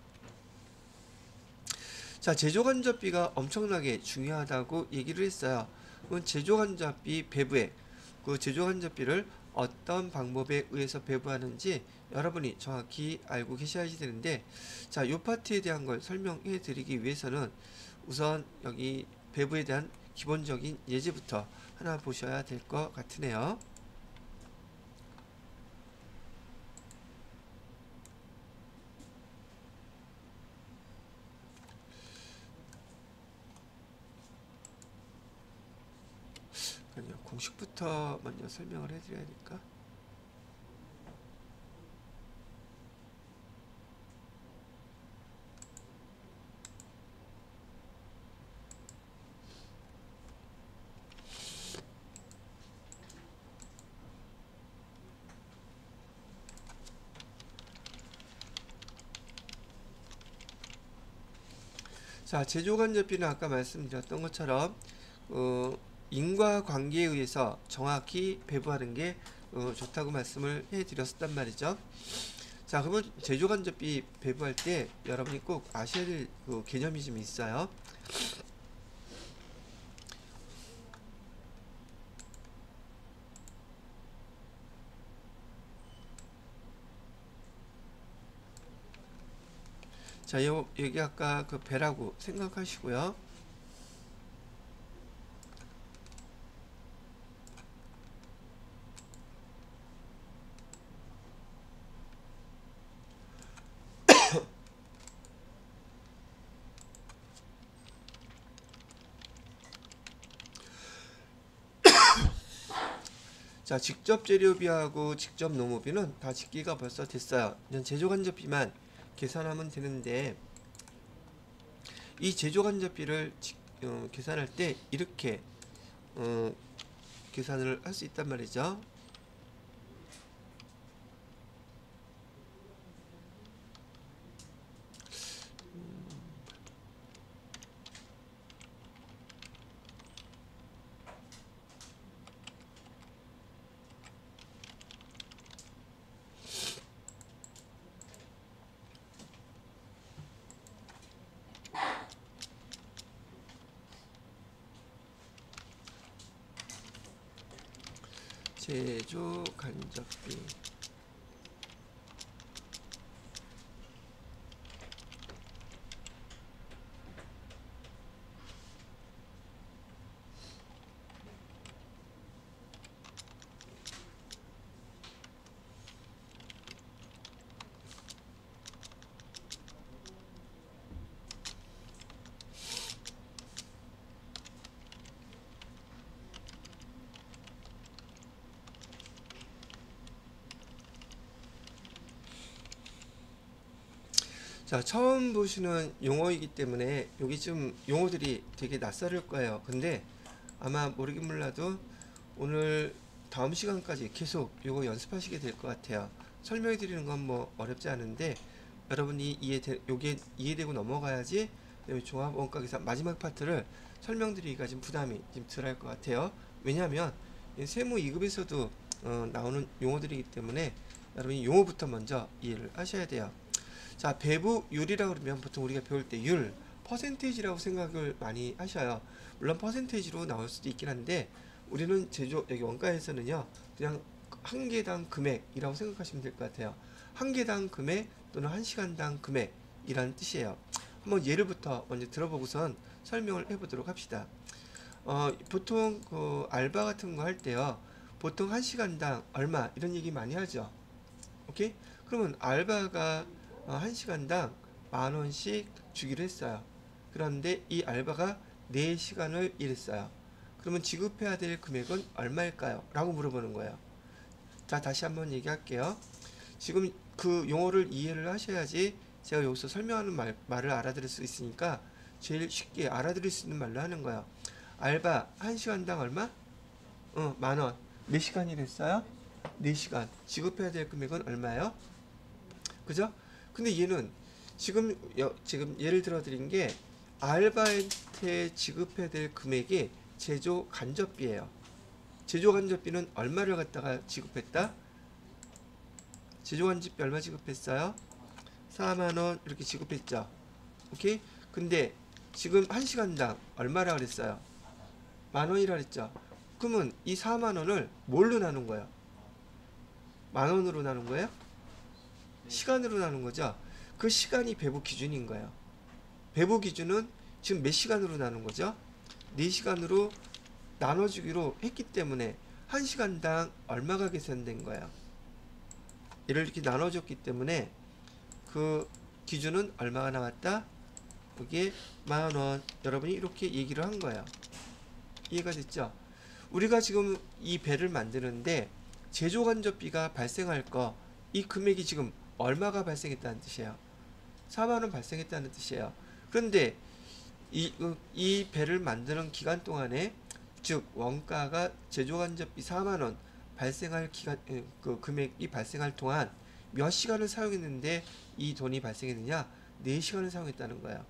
자, 제조간접비가 엄청나게 중요하다고 얘기를 했어요. 그건 제조간접비 배부액, 그 제조간접비를 어떤 방법에 의해서 배부하는지 여러분이 정확히 알고 계셔야지 되는데, 자, 요 파트에 대한 걸 설명해 드리기 위해서는 우선 여기 배부에 대한 기본적인 예제부터 하나 보셔야 될 것 같으네요. 아니요, 공식부터 먼저 설명을 해드려야 될까? 자, 제조간접비는 아까 말씀드렸던 것처럼 인과관계에 의해서 정확히 배부하는 게 좋다고 말씀을 해드렸단 말이죠. 자, 그러면 제조간접비 배부할 때 여러분이 꼭 아셔야 될 개념이 좀 있어요. 자, 여기 아까 그 배라고 생각하시고요. 자, 직접 재료비하고 직접 노무비는 다 집계가 벌써 됐어요. 이제 제조간접비만 계산하면 되는데, 이 제조간접비를 계산할 때 이렇게 계산을 할 수 있단 말이죠. 제조간접비. 자, 처음 보시는 용어이기 때문에 여기 좀 용어들이 되게 낯설을 거예요. 근데 아마 모르긴 몰라도 오늘 다음 시간까지 계속 요거 연습하시게 될 것 같아요. 설명해 드리는 건 뭐 어렵지 않은데 여러분이 요게 이해되고 넘어가야지 종합 원가 계산 마지막 파트를 설명드리기가 좀 부담이 좀 덜할 것 같아요. 왜냐하면 세무 2급에서도 나오는 용어들이기 때문에 여러분이 용어부터 먼저 이해를 하셔야 돼요. 자, 배부율이라고 그러면 보통 우리가 배울 때 율, 퍼센테이지라고 생각을 많이 하셔요. 물론 퍼센테이지로 나올 수도 있긴 한데 우리는 여기 원가에서는요 그냥 한 개당 금액이라고 생각하시면 될 것 같아요. 한 개당 금액 또는 한 시간당 금액이라는 뜻이에요. 한번 예를부터 먼저 들어보고선 설명을 해보도록 합시다. 보통 그 알바 같은 거 할 때요 보통 한 시간당 얼마 이런 얘기 많이 하죠. 오케이? 그러면 알바가 한 시간당 10,000원씩 주기로 했어요. 그런데 이 알바가 4시간을 일했어요. 그러면 지급해야 될 금액은 얼마일까요? 라고 물어보는 거예요. 자, 다시 한번 얘기할게요. 지금 그 용어를 이해를 하셔야지 제가 여기서 설명하는 말을 알아들을 수 있으니까 제일 쉽게 알아들을 수 있는 말로 하는 거예요. 알바 1시간당 얼마? 10,000원. 몇 시간 일했어요? 4시간. 지급해야 될 금액은 얼마예요? 그죠? 근데 얘는 지금 예를 들어 드린 게 알바한테 지급해야 될 금액이 제조 간접비예요. 제조 간접비는 얼마를 갖다가 지급했다? 제조 간접비 얼마 지급했어요? 4만원 이렇게 지급했죠. 오케이? 근데 지금 1시간당 얼마라 그랬어요? 10,000원이라 그랬죠. 그러면 이 4만원을 뭘로 나눈 거예요? 10,000원으로 나눈 거예요? 시간으로 나눈 거죠. 그 시간이 배부 기준인 거예요. 배부 기준은 지금 몇 시간으로 나눈 거죠? 4시간으로 나눠주기로 했기 때문에 1시간당 얼마가 계산된 거예요. 얘를 이렇게 나눠줬기 때문에 그 기준은 얼마가 나왔다? 그게 10,000원. 여러분이 이렇게 얘기를 한 거예요. 이해가 됐죠? 우리가 지금 이 배를 만드는데 제조간접비가 발생할 거, 이 금액이 지금 얼마가 발생했다는 뜻이에요. 4만원 발생했다는 뜻이에요. 그런데 이 배를 만드는 기간 동안에 즉 원가가 제조간접비 4만원 발생할 기간 그 금액이 발생할 동안 몇 시간을 사용했는데 이 돈이 발생했느냐? 4시간을 사용했다는 거예요.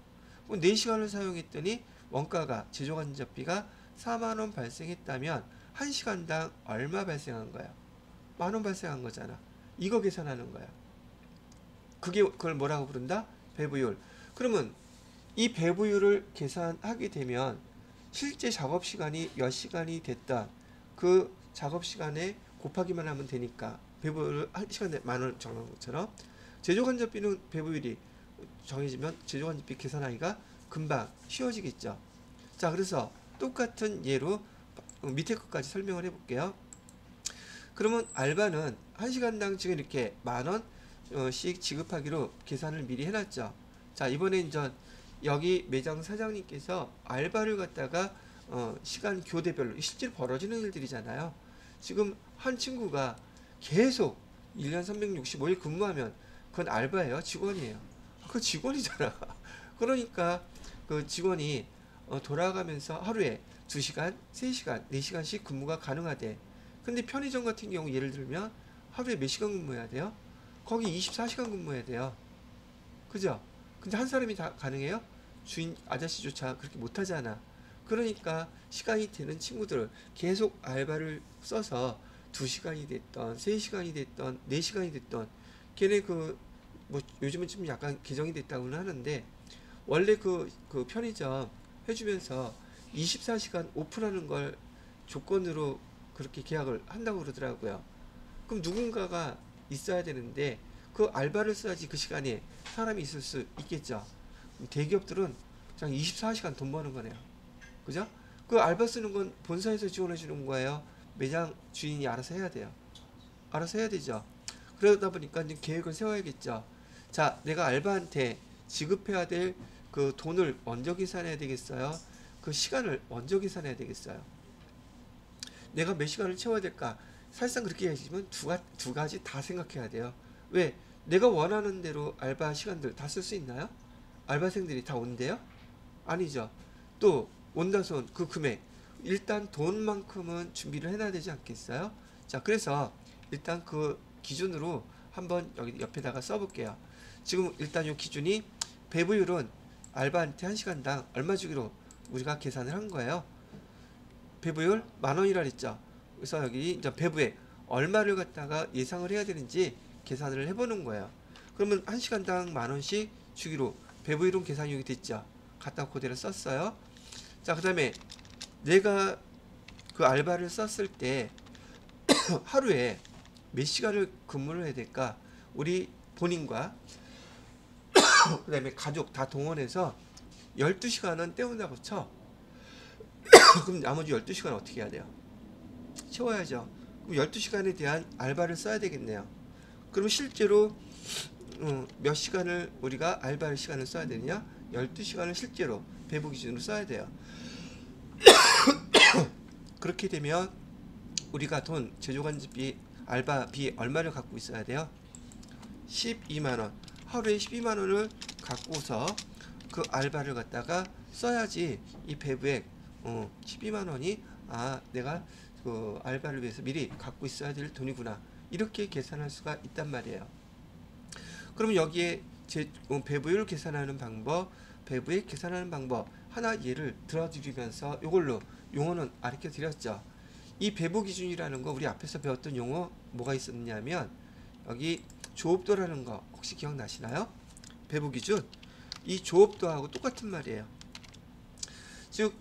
그럼 4시간을 사용했더니 원가가 제조간접비가 4만원 발생했다면 1시간당 얼마 발생한 거예요? 10,000원 발생한 거잖아. 이거 계산하는 거야. 그걸 뭐라고 부른다? 배부율. 그러면 이 배부율을 계산하게 되면 실제 작업 시간이 몇 시간이 됐다. 그 작업 시간에 곱하기만 하면 되니까 배부율을 1시간에 10,000원 정한 것처럼 제조간접비는 배부율이 정해지면 제조간접비 계산하기가 금방 쉬워지겠죠. 자, 그래서 똑같은 예로 밑에 것까지 설명을 해볼게요. 그러면 알바는 1시간당 지금 이렇게 10,000원씩 지급하기로 계산을 미리 해놨죠. 자, 이번에 이제 여기 매장 사장님께서 알바를 갖다가 시간 교대별로 실제로 벌어지는 일들이잖아요. 지금 한 친구가 계속 1년 365일 근무하면 그건 알바예요? 직원이에요? 그 직원이잖아. 그러니까 그 직원이 돌아가면서 하루에 2시간, 3시간, 4시간씩 근무가 가능하대. 근데 편의점 같은 경우 예를 들면 하루에 몇 시간 근무해야 돼요? 거기 24시간 근무해야 돼요. 그죠? 근데 한 사람이 다 가능해요? 주인 아저씨조차 그렇게 못하잖아. 그러니까 시간이 되는 친구들을 계속 알바를 써서 2시간이 됐던 3시간이 됐던 4시간이 됐던 걔네 그 뭐 요즘은 좀 약간 개정이 됐다고는 하는데 원래 그 편의점 해주면서 24시간 오픈하는 걸 조건으로 그렇게 계약을 한다고 그러더라고요. 그럼 누군가가 있어야 되는데 그 알바를 써야지 그 시간에 사람이 있을 수 있겠죠. 대기업들은 그냥 24시간 돈 버는 거네요. 그죠? 그 알바 쓰는 건 본사에서 지원해 주는 거예요. 매장 주인이 알아서 해야 돼요. 알아서 해야 되죠. 그러다 보니까 이제 계획을 세워야겠죠. 자, 내가 알바한테 지급해야 될 그 돈을 먼저 계산해야 되겠어요? 그 시간을 먼저 계산해야 되겠어요? 내가 몇 시간을 채워야 될까? 사실상 그렇게 얘기하시면 두 가지 다 생각해야 돼요. 왜? 내가 원하는 대로 알바 시간들 다 쓸 수 있나요? 알바생들이 다 온대요? 아니죠. 또 온다손 그 금액 일단 돈만큼은 준비를 해놔야 되지 않겠어요? 자, 그래서 일단 그 기준으로 한번 여기 옆에다가 써볼게요. 지금 일단 이 기준이 배부율은 알바한테 1시간당 얼마 주기로 우리가 계산을 한 거예요. 배부율 10,000원이라 그랬죠. 그래서 여기 이제 배부액 얼마를 갖다가 예상을 해야 되는지 계산을 해보는 거예요. 그러면 1시간당 10,000원씩 주기로 배부율은 계산이 여기 됐죠. 갖다 그대로 썼어요. 자, 그 다음에 내가 그 알바를 썼을 때 하루에 몇 시간을 근무를 해야 될까? 우리 본인과 그 다음에 가족 다 동원해서 12시간은 때운다고 쳐. 그럼 나머지 12시간 어떻게 해야 돼요? 채워야죠. 그럼 12시간에 대한 알바를 써야 되겠네요. 그럼 실제로 몇 시간을 우리가 알바 시간을 써야 되느냐? 12시간을 실제로 배부 기준으로 써야 돼요. 그렇게 되면 우리가 돈 제조간접비 알바비 얼마를 갖고 있어야 돼요? 12만원. 하루에 12만원을 갖고서 그 알바를 갖다가 써야지 이 배부액 12만원이 내가 그 알바를 위해서 미리 갖고 있어야 될 돈이구나, 이렇게 계산할 수가 있단 말이에요. 그러면 여기에 배부율 계산하는 방법, 배부액 계산하는 방법 하나 예를 들어드리면서 이걸로 용어는 가르쳐 드렸죠. 이 배부 기준이라는 거 우리 앞에서 배웠던 용어 뭐가 있었냐면 여기 조업도라는 거 혹시 기억나시나요? 배부 기준, 이 조업도하고 똑같은 말이에요. 즉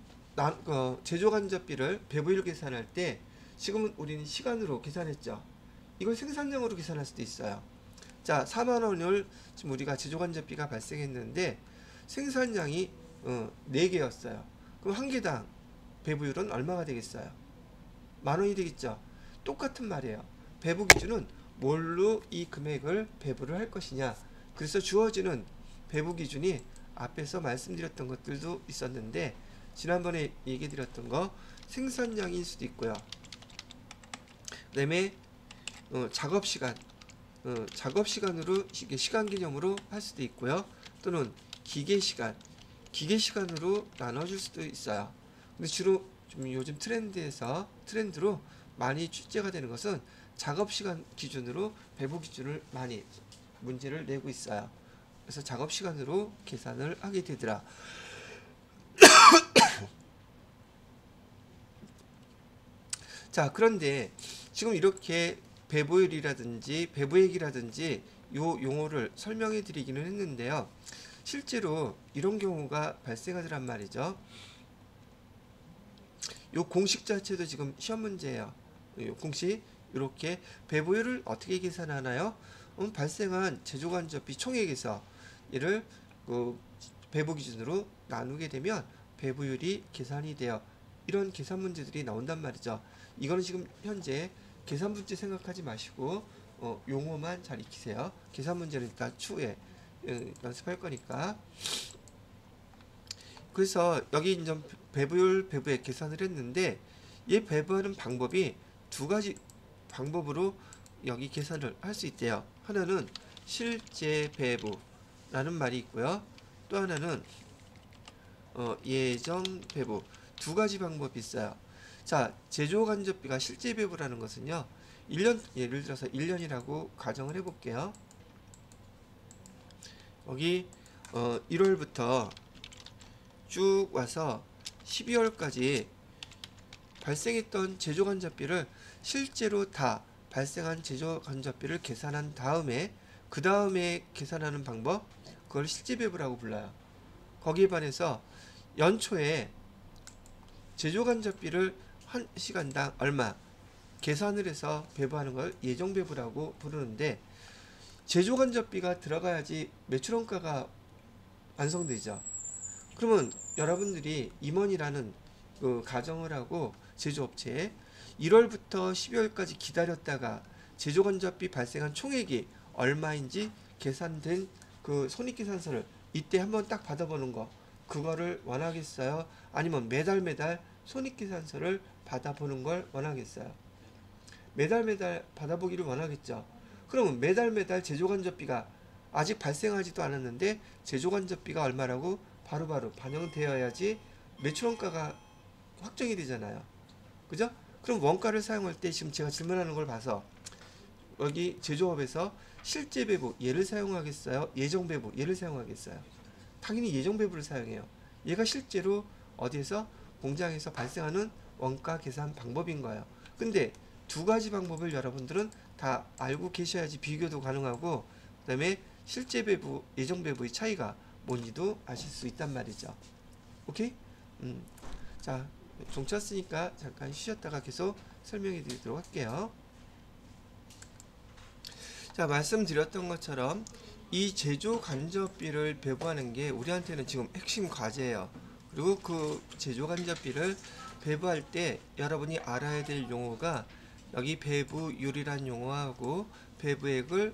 제조간접비를 배부율 계산할 때 지금은 우리는 시간으로 계산했죠. 이걸 생산량으로 계산할 수도 있어요. 자, 4만원을 지금 우리가 제조간접비가 발생했는데 생산량이 4개였어요. 그럼 한 개당 배부율은 얼마가 되겠어요? 10,000원이 되겠죠. 똑같은 말이에요. 배부 기준은 뭘로 이 금액을 배부를 할 것이냐. 그래서 주어지는 배부 기준이 앞에서 말씀드렸던 것들도 있었는데 지난번에 얘기 드렸던 거 생산량일 수도 있고요. 그 다음에 작업시간, 작업시간으로 시간 개념으로 할 수도 있고요. 또는 기계시간으로 나눠줄 수도 있어요. 근데 주로 좀 요즘 트렌드로 많이 출제가 되는 것은 작업시간 기준으로 배부 기준을 많이 문제를 내고 있어요. 그래서 작업시간으로 계산을 하게 되더라. 자, 그런데 지금 이렇게 배부율이라든지 배부액이라든지 요 용어를 설명해 드리기는 했는데요. 실제로 이런 경우가 발생하더란 말이죠. 요 공식 자체도 지금 시험 문제예요. 요 공식 이렇게 배부율을 어떻게 계산하나요? 발생한 제조간접비 총액에서 이를 그 배부 기준으로 나누게 되면 배부율이 계산이 돼요. 이런 계산 문제들이 나온단 말이죠. 이거는 지금 현재 계산 문제 생각하지 마시고 용어만 잘 익히세요. 계산 문제는 일단 추후에 연습할 거니까. 그래서 여기 이제 배부율, 배부액 계산을 했는데 이 배부하는 방법이 두 가지 방법으로 여기 계산을 할 수 있대요. 하나는 실제 배부라는 말이 있고요. 또 하나는 예정 배부, 두 가지 방법이 있어요. 자, 제조 간접비가 실제 배부라는 것은요, 1년, 예를 들어서 1년이라고 가정을 해볼게요. 여기 1월부터 쭉 와서 12월까지 발생했던 제조 간접비를 실제로 다 발생한 제조 간접비를 계산한 다음에 그 다음에 계산하는 방법, 그걸 실제 배부라고 불러요. 거기에 반해서 연초에 제조 간접비를 1시간당 얼마 계산을 해서 배부하는 걸 예정 배부라고 부르는데, 제조 간접비가 들어가야지 매출원가가 완성되죠. 그러면 여러분들이 임원이라는 그 가정을 하고 제조업체에 1월부터 12월까지 기다렸다가 제조 간접비 발생한 총액이 얼마인지 계산된 그 손익계산서를 이때 한번 딱 받아보는 거, 그거를 원하겠어요? 아니면 매달 손익계산서를 받아보는 걸 원하겠어요? 매달 받아보기를 원하겠죠. 그러면 매달 제조간접비가 아직 발생하지도 않았는데 제조간접비가 얼마라고 바로바로 반영되어야지 매출원가가 확정이 되잖아요. 그죠? 그럼 원가를 사용할 때 지금 제가 질문하는 걸 봐서 여기 제조업에서 실제 배부 얘를 사용하겠어요? 예정 배부 얘를 사용하겠어요? 당연히 예정 배부를 사용해요. 얘가 실제로 어디에서 공장에서 발생하는 원가 계산 방법인 거예요. 근데 두 가지 방법을 여러분들은 다 알고 계셔야지 비교도 가능하고, 그 다음에 실제 배부, 예정 배부의 차이가 뭔지도 아실 수 있단 말이죠. 오케이? 자, 종 쳤으니까 잠깐 쉬었다가 계속 설명해 드리도록 할게요. 자, 말씀드렸던 것처럼 이 제조 간접비를 배부하는 게 우리한테는 지금 핵심 과제예요. 그리고 그 제조 간접비를 배부할 때 여러분이 알아야 될 용어가 여기 배부율이란 용어하고 배부액을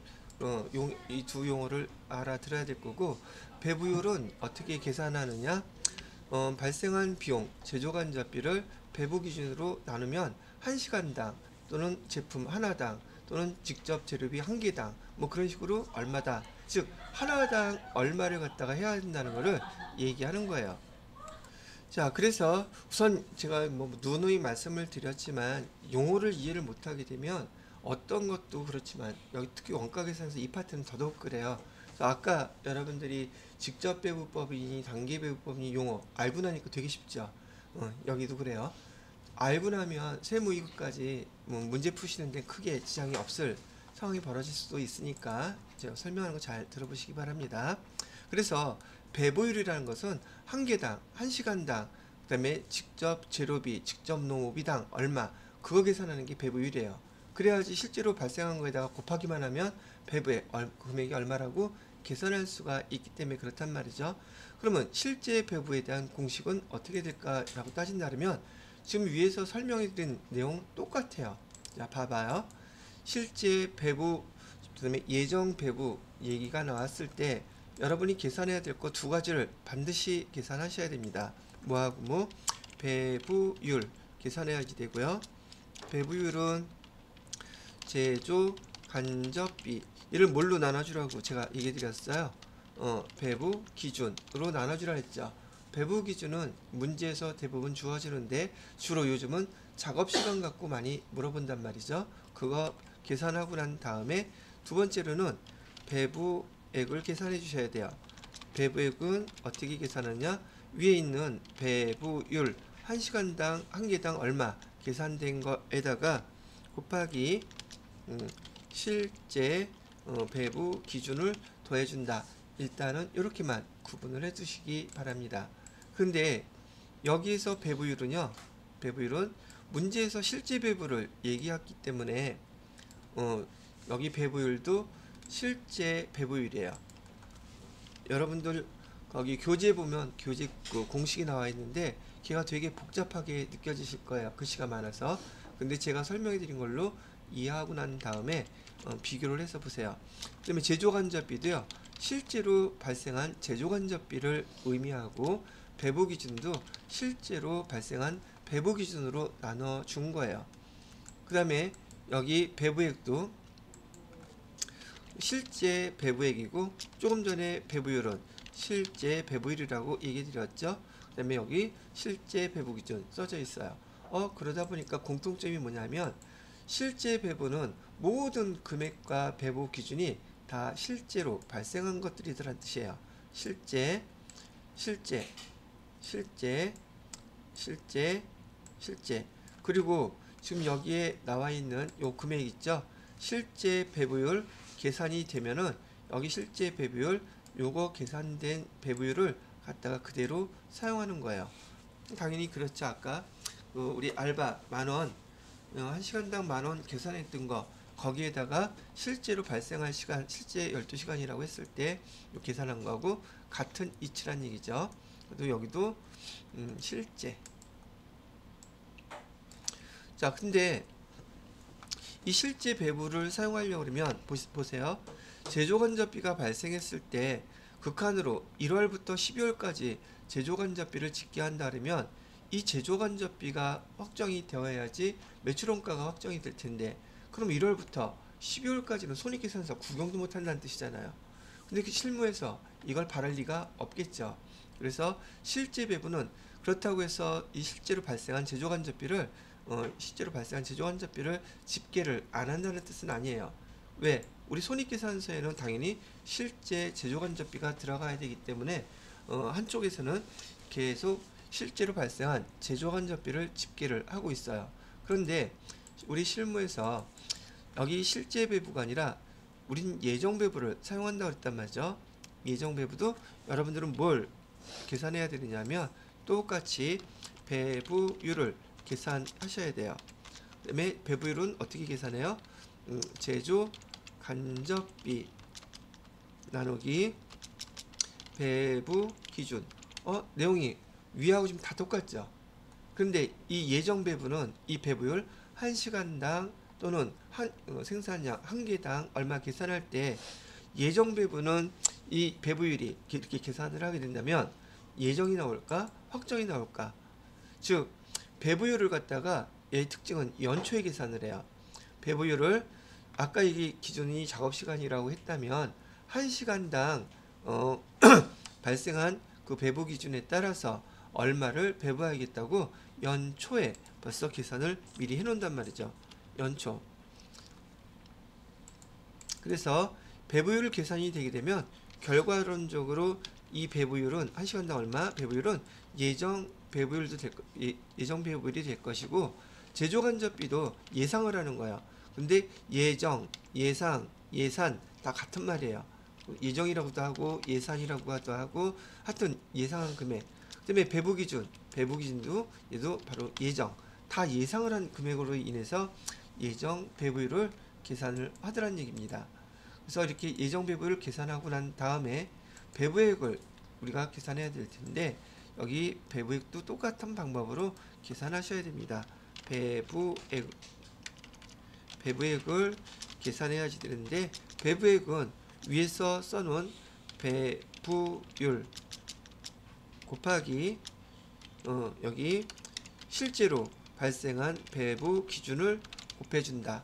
이 두 용어를 알아들어야 될 거고, 배부율은 어떻게 계산하느냐, 발생한 비용, 제조 간접비를 배부 기준으로 나누면 1시간당 또는 제품 하나당 또는 직접 재료비 1개당 뭐 그런 식으로 얼마다, 즉 하나당 얼마를 갖다가 해야 된다는 것을 얘기하는 거예요. 자, 그래서 우선 제가 뭐 누누이 말씀을 드렸지만 용어를 이해를 못하게 되면 어떤 것도 그렇지만 여기 특히 원가 계산에서 이 파트는 더더욱 그래요. 아까 여러분들이 직접 배부법이니 단계 배부법이니 용어 알고 나니까 되게 쉽죠. 여기도 그래요. 알고 나면 세무이익까지 문제 푸시는데 크게 지장이 없을 상황이 벌어질 수도 있으니까 제가 설명하는 거 잘 들어보시기 바랍니다. 그래서 배부율이라는 것은 1개당, 1시간당, 그 다음에 직접 재료비, 직접 농업비당 얼마, 그거 계산하는 게 배부율이에요. 그래야지 실제로 발생한 거에다가 곱하기만 하면 배부의 금액이 얼마라고 계산할 수가 있기 때문에 그렇단 말이죠. 그러면 실제 배부에 대한 공식은 어떻게 될까라고 따진다면 지금 위에서 설명해 드린 내용 똑같아요. 자, 봐봐요. 실제 배부, 그다음에 예정 배부 얘기가 나왔을 때 여러분이 계산해야 될 거 두 가지를 반드시 계산하셔야 됩니다. 뭐하고 뭐? 배부율 계산해야지 되고요. 배부율은 제조 간접비, 얘를 뭘로 나눠주라고 제가 얘기해 드렸어요. 배부 기준으로 나눠주라 했죠. 배부 기준은 문제에서 대부분 주어지는데 주로 요즘은 작업 시간 갖고 많이 물어본단 말이죠. 그거 계산하고 난 다음에 두 번째로는 배부액을 계산해 주셔야 돼요. 배부액은 어떻게 계산하냐? 위에 있는 배부율 1시간당 1개당 얼마 계산된 거에다가 곱하기 실제 배부 기준을 더해준다. 일단은 이렇게만 구분을 해 두시기 바랍니다. 근데 여기에서 배부율은요, 배부율은 문제에서 실제 배부를 얘기했기 때문에 여기 배부율도 실제 배부율이에요. 여러분들 거기 교재 보면 교재 그 공식이 나와 있는데 걔가 되게 복잡하게 느껴지실 거예요. 글씨가 많아서. 근데 제가 설명해 드린 걸로 이해하고 난 다음에 비교를 해서 보세요. 그다음에 제조간접비도요, 실제로 발생한 제조간접비를 의미하고 배부 기준도 실제로 발생한 배부 기준으로 나눠 준 거예요. 그 다음에 여기 배부액도 실제 배부액이고 조금 전에 배부율은 실제 배부율이라고 얘기 드렸죠. 그 다음에 여기 실제 배부 기준 써져 있어요. 그러다 보니까 공통점이 뭐냐면 실제 배부는 모든 금액과 배부 기준이 다 실제로 발생한 것들이더란 뜻이에요. 실제 그리고 지금 여기에 나와 있는 요 금액 있죠. 실제 배부율 계산이 되면은 여기 실제 배부율 요거 계산된 배부율을 갖다가 그대로 사용하는 거예요. 당연히 그렇죠. 아까 우리 알바 만원 1시간당 만원 계산했던 거 거기에다가 실제로 발생할 시간 실제 12시간이라고 했을 때 계산한 거하고 같은 이치란 얘기죠. 또 여기도 실제. 자, 근데 이 실제 배부를 사용하려고 그러면 보세요. 제조간접비가 발생했을 때 극한으로 1월부터 12월까지 제조간접비를 집계 한다 그러면 이 제조간접비가 확정이 되어야지 매출원가가 확정이 될 텐데, 그럼 1월부터 12월까지는 손익계산서 구경도 못 한다는 뜻이잖아요. 근데 그 실무에서 이걸 바랄 리가 없겠죠. 그래서 실제 배부는 그렇다고 해서 이 실제로 발생한 제조간접비를 집계를 안 한다는 뜻은 아니에요. 왜? 우리 손익계산서에는 당연히 실제 제조간접비가 들어가야 되기 때문에 한쪽에서는 계속 실제로 발생한 제조간접비를 집계를 하고 있어요. 그런데 우리 실무에서 여기 실제 배부가 아니라 우린 예정 배부를 사용한다고 했단 말이죠. 예정 배부도 여러분들은 뭘 계산해야 되느냐면 똑같이 배부율을 계산하셔야 돼요. 그다음에 배부율은 어떻게 계산해요? 제조 간접비 나누기 배부 기준. 내용이 위하고 지금 다 똑같죠. 그런데 이 예정 배부는 이 배부율 1시간당 또는 생산량 1개당 얼마 계산할 때 예정 배부는 이 배부율이 이렇게 계산을 하게 된다면 예정이 나올까? 확정이 나올까? 즉 배부율을 갖다가 얘의 특징은 연초에 계산을 해요. 배부율을 아까 이게 기준이 작업시간이라고 했다면 1시간당 발생한 그 배부 기준에 따라서 얼마를 배부하겠다고 연초에 벌써 계산을 미리 해놓는단 말이죠. 연초. 그래서 배부율 계산이 되게 되면 결과론적으로 이 배부율은 1시간당 얼마? 배부율은 예정 배부율이 될 것이고 제조간접비도 예상을 하는 거예요. 근데 예정, 예상, 예산 다 같은 말이에요. 예정이라고도 하고 예산이라고도 하고 하여튼 예상한 금액. 그다음에 배부기준도 얘도 바로 예정. 다 예상을 한 금액으로 인해서 예정 배부율을 계산을 하더란 얘기입니다. 그래서 이렇게 예정 배부율을 계산하고 난 다음에 배부액을 우리가 계산해야 될 텐데 여기 배부액도 똑같은 방법으로 계산하셔야 됩니다. 배부액을 계산해야지 되는데 배부액은 위에서 써놓은 배부율 곱하기 여기 실제로 발생한 배부 기준을 곱해준다.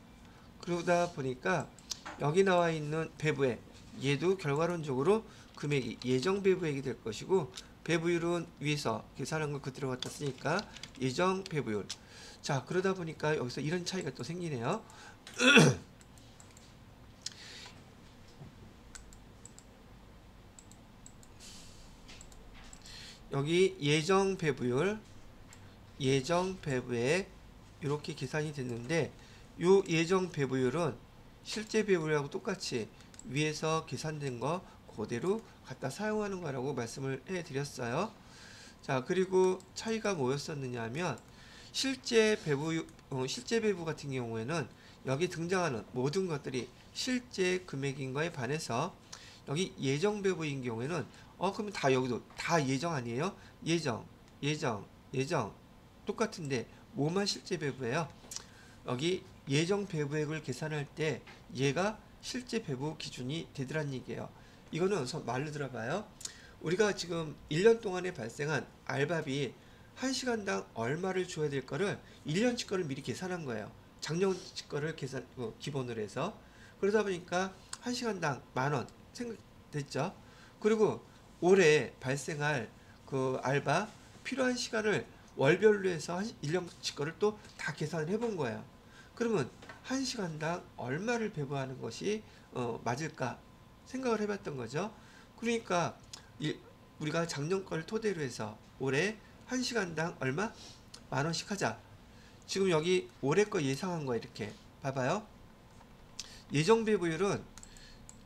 그러다 보니까 여기 나와 있는 배부액 얘도 결과론적으로 금액이 예정 배부액이 될 것이고 배부율은 위에서 계산한 걸 그대로 갖다 쓰니까 예정 배부율. 자, 그러다 보니까 여기서 이런 차이가 또 생기네요. 여기 예정 배부율, 예정 배부액 이렇게 계산이 됐는데 요 예정 배부율은 실제 배부율하고 똑같이 위에서 계산된 거 그대로 갖다 사용하는 거라고 말씀을 해드렸어요. 자, 그리고 차이가 뭐였었느냐 하면 실제 배부 같은 경우에는 여기 등장하는 모든 것들이 실제 금액인 거에 반해서 여기 예정 배부인 경우에는 그러면 다 여기도 다 예정 아니에요? 예정 똑같은데 뭐만 실제 배부예요? 여기 예정 배부액을 계산할 때 얘가 실제 배부 기준이 되더란 얘기예요. 이거는 말로 들어봐요. 우리가 지금 1년 동안에 발생한 알바비 1시간당 얼마를 줘야 될 거를 1년치 거를 미리 계산한 거예요. 작년 거를 계산 기본으로 해서 그러다 보니까 1시간당 10,000원 생각됐죠. 그리고 올해 발생할 그 알바 필요한 시간을 월별로 해서 1년치 거를 또 다 계산을 해본 거예요. 그러면 1시간당 얼마를 배부하는 것이 맞을까 생각을 해봤던 거죠. 그러니까 우리가 작년 걸 토대로 해서 올해 1시간당 얼마? 10,000원씩 하자. 지금 여기 올해 거 예상한 거 이렇게 봐봐요. 예정 배부율은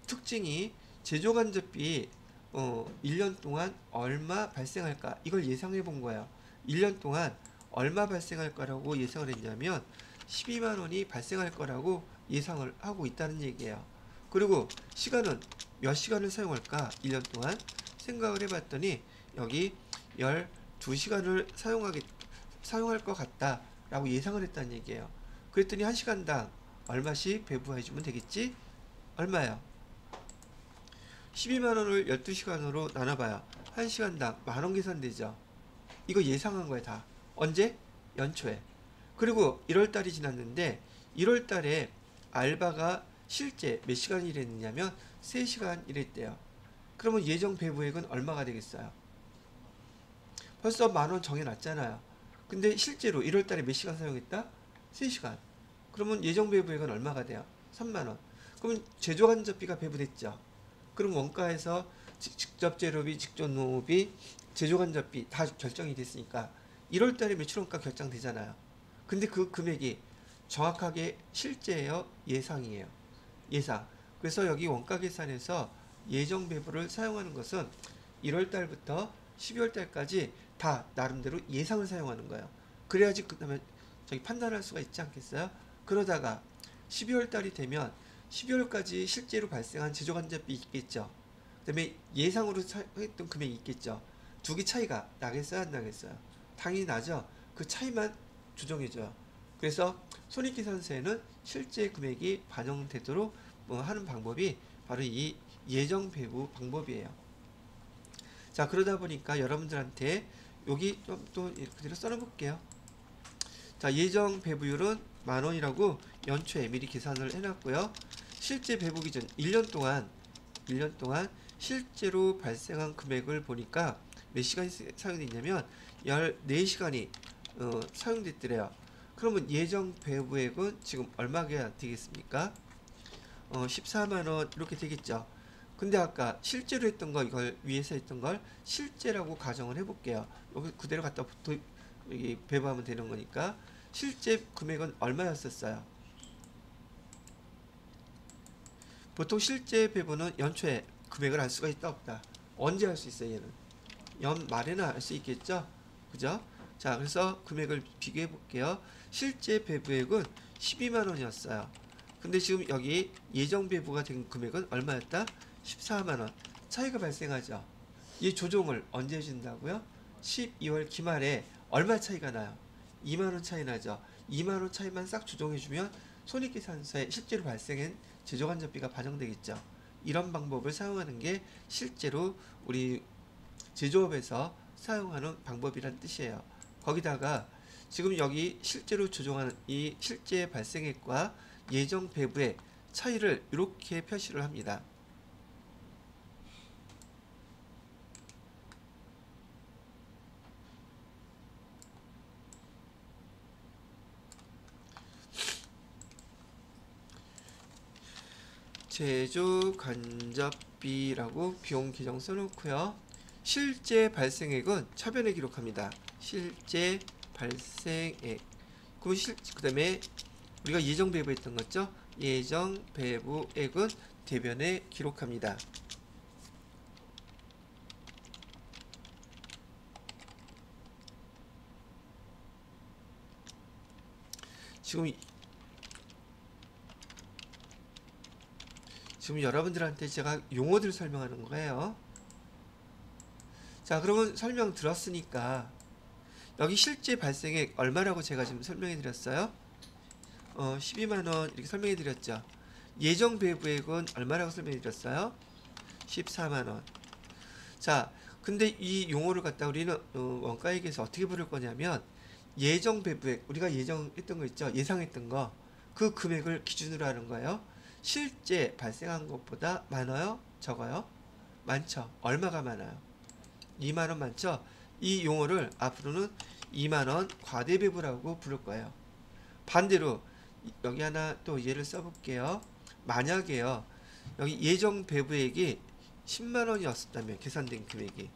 특징이 제조간접비 1년 동안 얼마 발생할까 이걸 예상해 본 거예요. 1년 동안 얼마 발생할 거라고 예상을 했냐면 12만 원이 발생할 거라고 예상을 하고 있다는 얘기예요. 그리고 시간은 몇 시간을 사용할까 1년 동안 생각을 해봤더니 여기 12시간을 사용할 것 같다 라고 예상을 했다는 얘기예요. 그랬더니 1시간당 얼마씩 배부해주면 되겠지? 얼마요? 12만원을 12시간으로 나눠봐요. 1시간당 10,000원 계산되죠. 이거 예상한 거예요 다. 언제? 연초에. 그리고 1월달이 지났는데 1월달에 알바가 실제 몇 시간 일했느냐면 3시간 일했대요. 그러면 예정 배부액은 얼마가 되겠어요? 벌써 10,000원 정해놨잖아요. 근데 실제로 1월달에 몇 시간 사용했다? 3시간. 그러면 예정 배부액은 얼마가 돼요? 30,000원. 그러면 제조간접비가 배부됐죠. 그럼 원가에서 직접 재료비, 직접 농업비, 제조간접비 다 결정이 됐으니까 1월달에 매출원가 결정되잖아요. 근데 그 금액이 정확하게 실제예요? 예상이에요? 예상. 그래서 여기 원가 계산에서 예정 배부를 사용하는 것은 1월달부터 12월달까지 다 나름대로 예상을 사용하는 거예요. 그래야지 그 다음에 저기 판단할 수가 있지 않겠어요? 그러다가 12월달이 되면 12월까지 실제로 발생한 제조간접비 있겠죠. 그 다음에 예상으로 했던 금액이 있겠죠. 두 개 차이가 나겠어요? 안 나겠어요? 당연히 나죠. 그 차이만 조정해줘요. 그래서 손익계산서에는 실제 금액이 반영되도록 하는 방법이 바로 이 예정 배부 방법이에요. 자, 그러다 보니까 여러분들한테 여기 좀 또 그대로 써놓을게요. 자, 예정 배부율은 10,000원이라고 연초에 미리 계산을 해놨고요. 실제 배부 기준 1년 동안 실제로 발생한 금액을 보니까 몇 시간이 사용됐냐면 14시간이 사용됐더래요. 그러면 예정 배부액은 지금 얼마가 되겠습니까? 14만원 이렇게 되겠죠. 근데 아까 실제로 했던 거 이걸 위에서 했던 걸 실제라고 가정을 해볼게요. 여기 그대로 갖다 여기 배부하면 되는 거니까 실제 금액은 얼마였었어요? 보통 실제 배부는 연초에 금액을 알 수가 있다 없다? 언제 할 수 있어요? 얘는 연말에는 알 수 있겠죠? 그죠? 자, 그래서 금액을 비교해 볼게요. 실제 배부액은 12만원이었어요. 근데 지금 여기 예정 배부가 된 금액은 얼마였다? 14만원. 차이가 발생하죠. 이 조정을 언제 해준다고요? 12월 기말에 얼마 차이가 나요? 2만원 차이 나죠. 2만원 차이만 싹 조정해주면 손익계산서에 실제로 발생한 제조간접비가 반영되겠죠. 이런 방법을 사용하는 게 실제로 우리 제조업에서 사용하는 방법이란 뜻이에요. 거기다가 지금 여기 실제로 조정하는 이 실제 발생액과 예정 배부의 차이를 이렇게 표시를 합니다. 제조간접비라고 비용 계정 써놓고요. 실제 발생액은 차변에 기록합니다. 실제 발생액. 그 다음에 우리가 예정 배부했던 거죠. 예정 배부액은 대변에 기록합니다. 지금 여러분들한테 제가 용어들 설명하는 거예요. 자, 그러면 설명 들었으니까 여기 실제 발생액 얼마라고 제가 지금 설명해 드렸어요? 12만원 이렇게 설명해 드렸죠. 예정 배부액은 얼마라고 설명해 드렸어요? 14만원. 자, 근데 이 용어를 갖다 우리는 원가액에서 어떻게 부를 거냐면 예정 배부액, 우리가 예정했던 거 있죠? 예상했던 거. 그 금액을 기준으로 하는 거예요. 실제 발생한 것보다 많아요? 적어요? 많죠. 얼마가 많아요? 2만원 많죠? 이 용어를 앞으로는 2만원 과대배부라고 부를 거예요. 반대로 여기 하나 또 예를 써볼게요. 만약에요, 여기 예정 배부액이 10만원이었다면, 계산된 금액이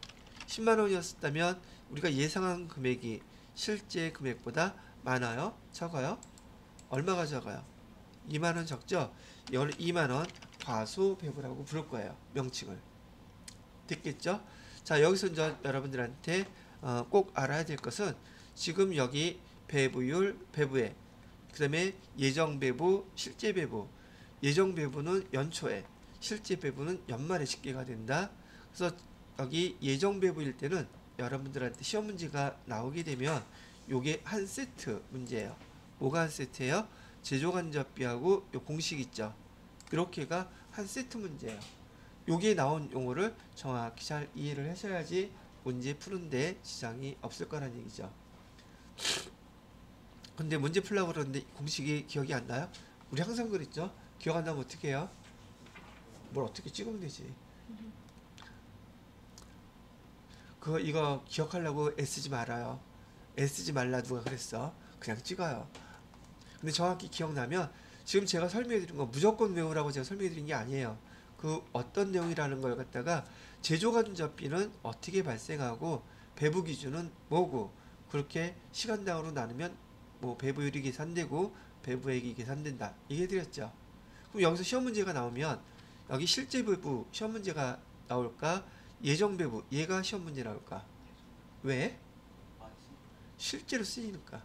10만원이었다면 우리가 예상한 금액이 실제 금액보다 많아요? 적어요? 얼마가 적어요? 2만원 적죠? 이걸 2만원 과소배부라고 부를 거예요. 명칭을. 됐겠죠? 자, 여기서 이제 여러분들한테 꼭 알아야 될 것은 지금 여기 배부율, 배부액, 그 다음에 예정 배부, 실제 배부. 예정 배부는 연초에, 실제 배부는 연말에 집계가 된다. 그래서 여기 예정 배부일 때는 여러분들한테 시험 문제가 나오게 되면 요게 한 세트 문제예요. 뭐가 한 세트예요? 제조간접비하고 요 공식 있죠. 이렇게가 한 세트 문제예요. 요게 나온 용어를 정확히 잘 이해를 하셔야지 문제 푸는데 지장이 없을 거란 얘기죠. 근데 문제 풀려고 그러는데 공식이 기억이 안 나요? 우리 항상 그랬죠? 기억 안 나면 어떻게 해요? 뭘 어떻게 찍으면 되지. 이거 기억하려고 애쓰지 말아요. 애쓰지 말라 누가 그랬어. 그냥 찍어요. 근데 정확히 기억나면 지금 제가 설명해 드린 거 무조건 외우라고 제가 설명해 드린 게 아니에요. 그 어떤 내용이라는 걸 갖다가 제조간접비는 어떻게 발생하고 배부 기준은 뭐고, 그렇게 시간당으로 나누면 뭐 배부율이 계산되고 배부액이 계산된다. 이게 드렸죠. 그럼 여기서 시험 문제가 나오면 여기 실제 배부 시험 문제가 나올까? 예정 배부 얘가 시험 문제 나올까? 왜? 실제로 쓰이니까.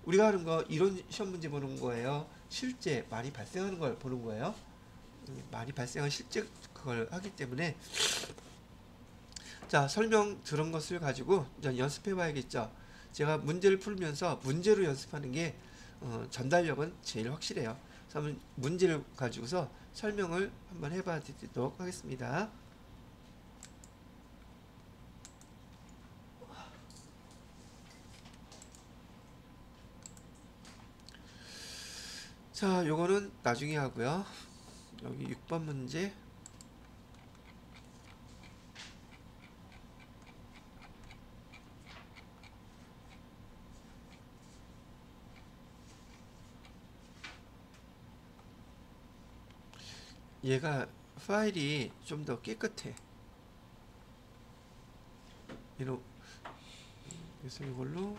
우리가 하는 거 이런 시험 문제 보는 거예요. 실제 많이 발생하는 걸 보는 거예요. 많이 발생한 실제 그걸 하기 때문에. 자, 설명 들은 것을 가지고 이제 연습해 봐야겠죠. 제가 문제를 풀면서 문제로 연습하는 게 전달력은 제일 확실해요. 그래서 한번 문제를 가지고서 설명을 한번 해봐 드리도록 하겠습니다. 자, 요거는 나중에 하고요. 여기 6번 문제. 얘가 파일이 좀 더 깨끗해. 그래서 이걸로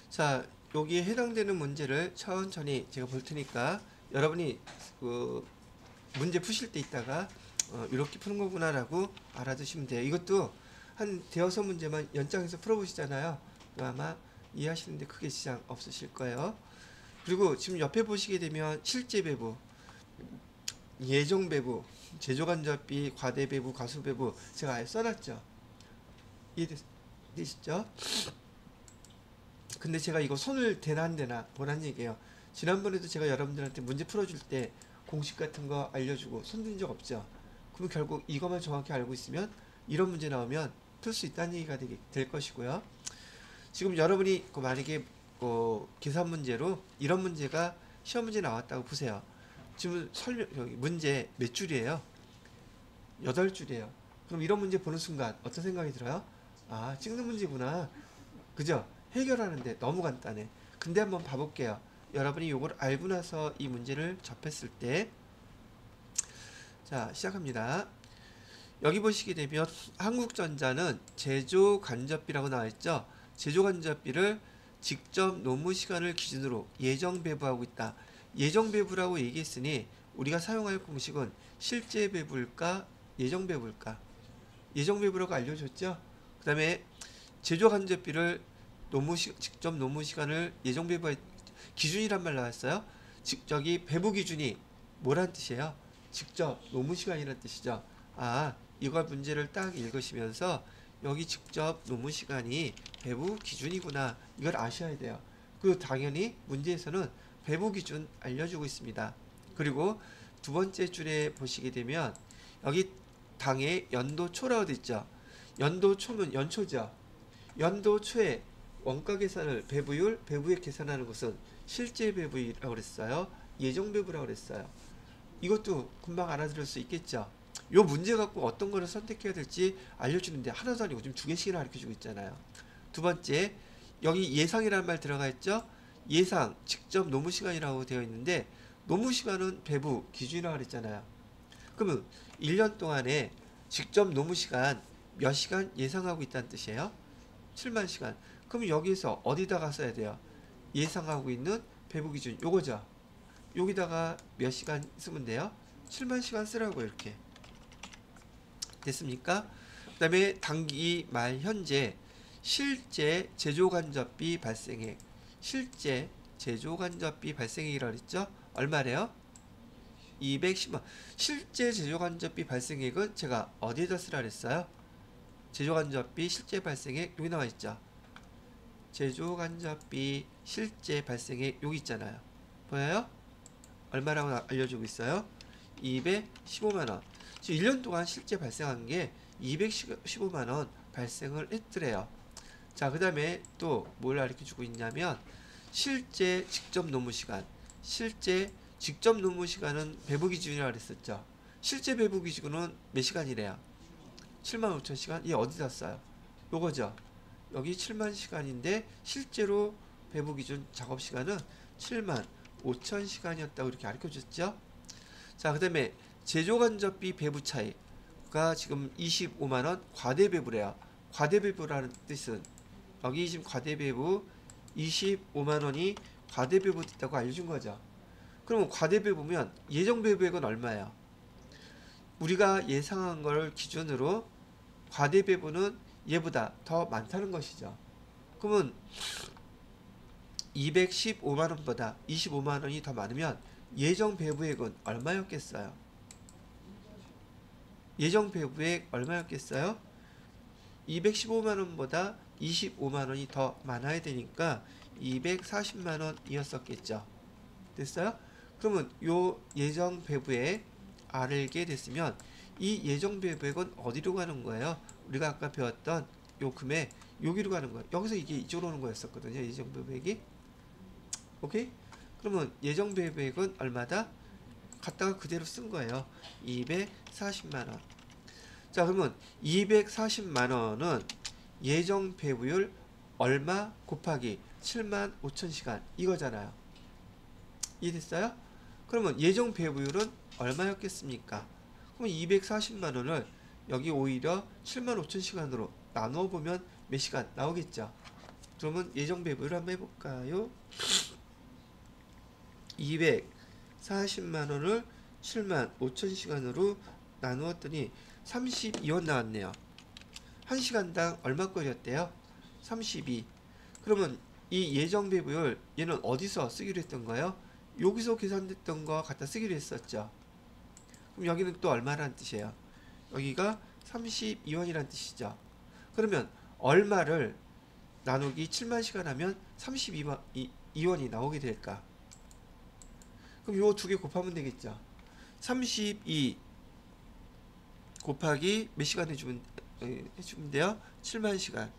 자, 여기에 해당되는 문제를 천천히 제가 볼 테니까 여러분이 그 문제 푸실 때 있다가 이렇게 푸는 거구나 라고 알아두시면 돼요. 이것도 한 대여섯 문제만 연장해서 풀어보시잖아요. 아마 이해하시는데 크게 지장 없으실 거예요. 그리고 지금 옆에 보시게 되면 실제 배부, 예정 배부, 제조간접비, 과대 배부, 과수 배부 제가 아예 써놨죠. 이해되시죠? 근데 제가 이거 손을 대나 안 대나 보란 얘기예요. 지난번에도 제가 여러분들한테 문제 풀어줄 때 공식 같은 거 알려주고 손댄 적 없죠. 그럼 결국 이것만 정확히 알고 있으면 이런 문제 나오면 풀 수 있다는 얘기가 될 것이고요. 지금 여러분이 만약에 계산 문제로 이런 문제가 시험 문제 나왔다고 보세요. 지금 여기 문제 몇 줄이에요? 8줄이에요. 그럼 이런 문제 보는 순간 어떤 생각이 들어요? 아, 찍는 문제구나. 그죠? 해결하는데 너무 간단해. 근데 한번 봐볼게요. 여러분이 이걸 알고 나서 이 문제를 접했을 때, 자, 시작합니다. 여기 보시게 되면 한국전자는 제조간접비라고 나와있죠. 제조간접비를 직접 노무시간을 기준으로 예정 배부하고 있다. 예정 배부라고 얘기했으니 우리가 사용할 공식은 실제 배부일까 예정 배부일까? 예정 배부라고 알려줬죠. 그 다음에 제조간접비를 직접 노무시간을 예정 배부 기준이란 말 나왔어요. 저기 배부 기준이 뭐란 뜻이에요? 직접 노무시간이란 뜻이죠. 아, 이걸 문제를 딱 읽으시면서 여기 직접 노무시간이 배부 기준이구나, 이걸 아셔야 돼요. 그리고 당연히 문제에서는 배부 기준 알려주고 있습니다. 그리고 두 번째 줄에 보시게 되면 여기 당의 연도초라고 되어 있죠. 연도초면 연초죠. 연도초에 원가 계산을 배부율, 배부액 계산하는 것은 실제 배부라고 그랬어요. 예정 배부라고 그랬어요. 이것도 금방 알아들을 수 있겠죠. 요 문제 갖고 어떤 거를 선택해야 될지 알려주는데 하나도 아니고 지금 두 개씩이나 가르쳐주고 있잖아요. 두 번째, 여기 예상이라는 말 들어가 있죠. 예상, 직접 노무시간이라고 되어 있는데 노무시간은 배부 기준이라고 그랬잖아요. 그러면 1년 동안에 직접 노무시간 몇 시간 예상하고 있다는 뜻이에요? 7만 시간. 그럼 여기서 어디다가 써야 돼요? 예상하고 있는 배부 기준 요거죠. 여기다가 몇 시간 쓰면 돼요? 7만 시간 쓰라고 이렇게. 됐습니까? 그 다음에 당기 말 현재 실제 제조간접비 발생액, 실제 제조간접비 발생액이라고 그랬죠? 얼마래요? 210만. 실제 제조간접비 발생액은 제가 어디에다 쓰라 그랬어요? 제조간접비 실제 발생액 여기 나와 있죠. 제조간접비 실제 발생액 여기 있잖아요. 보여요? 얼마라고 알려주고 있어요? 215만원. 지금 1년 동안 실제 발생한 게 215만원 발생을 했더래요. 자, 그 다음에 또 뭘 가르쳐주고 있냐면 실제 직접 노무시간, 실제 직접 노무시간은 배부 기준이라고 그랬었죠. 실제 배부 기준은 몇 시간이래요? 7만 5천 시간? 얘 어디다 써요? 요거죠. 여기 7만 시간인데 실제로 배부 기준 작업 시간은 7만 5천 시간이었다고 이렇게 가르쳐줬죠. 자, 그 다음에 제조간접비 배부 차이가 지금 25만원 과대배부래요. 과대배부라는 뜻은 여기 지금 과대배부 25만원이 과대배부 됐다고 알려준 거죠. 그러면 과대배부면 예정배부액은 얼마예요? 우리가 예상한 걸 기준으로 과대배부는 얘보다 더 많다는 것이죠. 그러면 215만원보다 25만원이 더 많으면 예정 배부액은 얼마였겠어요? 예정 배부액 얼마였겠어요? 215만원보다 25만원이 더 많아야 되니까 240만원이었었겠죠. 됐어요? 그러면 요 예정 배부액 알게 됐으면 이 예정 배부액은 어디로 가는 거예요? 우리가 아까 배웠던 요 금액 여기로 가는 거예요. 여기서 이게 이쪽으로 오는 거였었거든요. 예정 배부액이. 오케이? 그러면 예정 배부액은 얼마다? 갖다가 그대로 쓴 거예요. 240만원. 자, 그러면 240만원은 예정 배부율 얼마 곱하기 7만 5천 시간 이거잖아요. 이해됐어요? 그러면 예정 배부율은 얼마였겠습니까? 그럼 240만원을 여기 오히려 7만 5천 시간으로 나누어 보면 몇 시간 나오겠죠? 그러면 예정 배부율 한번 해볼까요? 240만원을 7만 5천 시간으로 나누었더니 32원 나왔네요. 1시간당 얼마 걸렸대요? 32. 그러면 이 예정 배부율 얘는 어디서 쓰기로 했던 거예요? 여기서 계산됐던 거 갖다 쓰기로 했었죠. 그럼 여기는 또 얼마라는 뜻이에요? 여기가 32원이라는 뜻이죠. 그러면 얼마를 나누기 7만 시간 하면 32원이 나오게 될까? 그럼 요 두 개 곱하면 되겠죠. 32 곱하기 몇 시간 해주면 돼요? 7만 시간.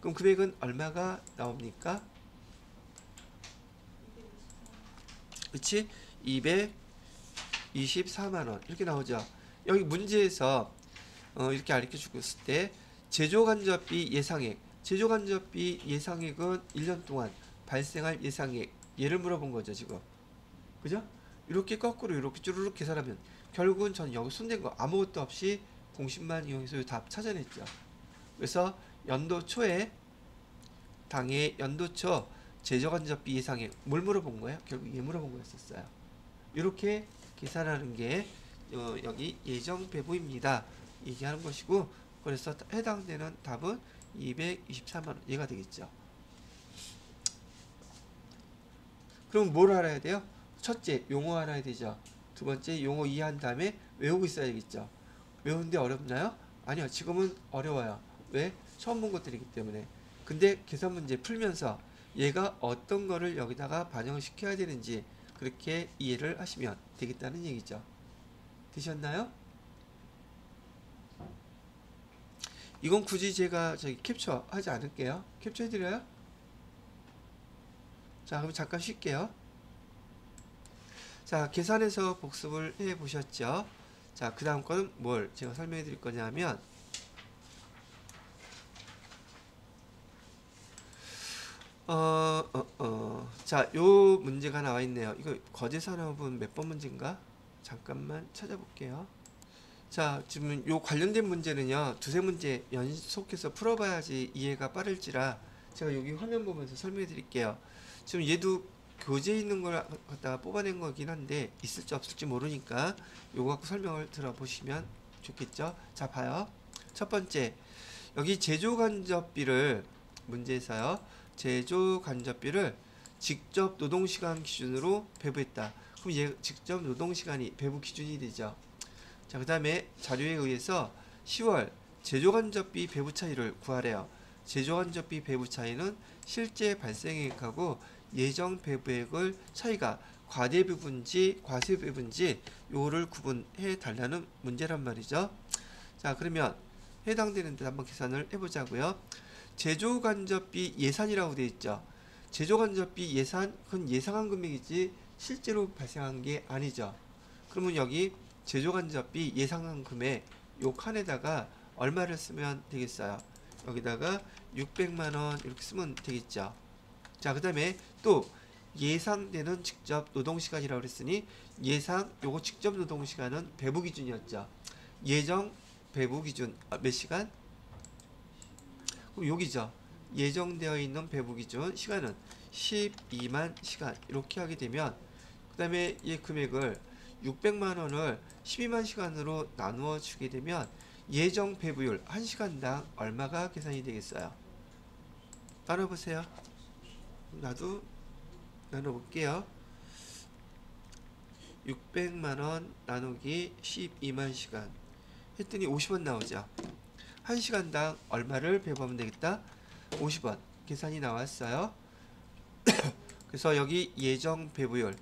그럼 금액은 얼마가 나옵니까? 그치? 224만원 이렇게 나오죠. 여기 문제에서 이렇게 가르쳐주고 있을 때 제조간접비 예상액, 제조간접비 예상액은 1년 동안 발생할 예상액 얘를 물어본 거죠 지금. 그죠? 이렇게 거꾸로 이렇게 쭈르륵 계산하면 결국은 전 여기 손댄 거 아무것도 없이 공식만 이용해서 답 찾아냈죠. 그래서 연도 초에 당해 연도초 제조간접비 예상액 뭘 물어본 거예요? 결국 얘 물어본 거였었어요. 이렇게 계산하는 게 여기 예정 배부입니다. 얘기하는 것이고, 그래서 해당되는 답은 224만원 얘가 되겠죠. 그럼 뭘 알아야 돼요? 첫째, 용어 알아야 되죠. 두 번째, 용어 이해한 다음에 외우고 있어야겠죠. 외우는데 어렵나요? 아니요, 지금은 어려워요. 왜? 처음 본 것들이기 때문에. 근데 계산 문제 풀면서 얘가 어떤 거를 여기다가 반영을 시켜야 되는지 그렇게 이해를 하시면 되겠다는 얘기죠. 되셨나요? 이건 굳이 제가 캡처 하지 않을게요. 캡처 해드려요? 자, 그럼 잠깐 쉴게요. 자, 계산해서 복습을 해 보셨죠? 자, 그 다음 거는 뭘 제가 설명해 드릴 거냐면, 자, 요 문제가 나와 있네요. 이거 거제산업은 몇 번 문제인가? 잠깐만 찾아볼게요. 자, 지금 요 관련된 문제는요, 두세 문제 연속해서 풀어봐야지 이해가 빠를지라 제가 여기 화면 보면서 설명해 드릴게요. 지금 얘도 교재에 있는 걸 갖다가 뽑아낸 거긴 한데 있을지 없을지 모르니까 요거 갖고 설명을 들어보시면 좋겠죠. 자, 봐요. 첫 번째, 여기 제조간접비를 문제에서요, 제조간접비를 직접 노동시간 기준으로 배부했다. 그럼 얘 직접 노동시간이 배부 기준이 되죠. 자, 그 다음에 자료에 의해서 10월 제조간접비 배부 차이를 구하래요. 제조간접비 배부 차이는 실제 발생액하고 예정 배부액을 차이가 과대배부인지 과세배부인지 요거를 구분해 달라는 문제란 말이죠. 자, 그러면 해당되는 데 한번 계산을 해보자고요. 제조간접비 예산이라고 되어 있죠. 제조간접비 예산, 그건 예상한 금액이지 실제로 발생한 게 아니죠. 그러면 여기 제조간접비 예상한 금액 요 칸에다가 얼마를 쓰면 되겠어요? 여기다가 600만원 이렇게 쓰면 되겠죠. 자, 그 다음에 또 예상되는 직접 노동시간이라고 그랬으니 예상 요거 직접 노동시간은 배부 기준이었죠. 예정 배부 기준 몇 시간? 그럼 여기죠. 예정되어 있는 배부 기준 시간은 12만 시간 이렇게 하게 되면, 그 다음에 이 금액을 600만원을 12만 시간으로 나누어 주게 되면 예정 배부율 1시간당 얼마가 계산이 되겠어요? 따라보세요. 나도 나눠볼게요. 600만원 나누기 12만 시간 했더니 50원 나오죠. 1시간당 얼마를 배부하면 되겠다? 50원 계산이 나왔어요. 그래서 여기 예정 배부율,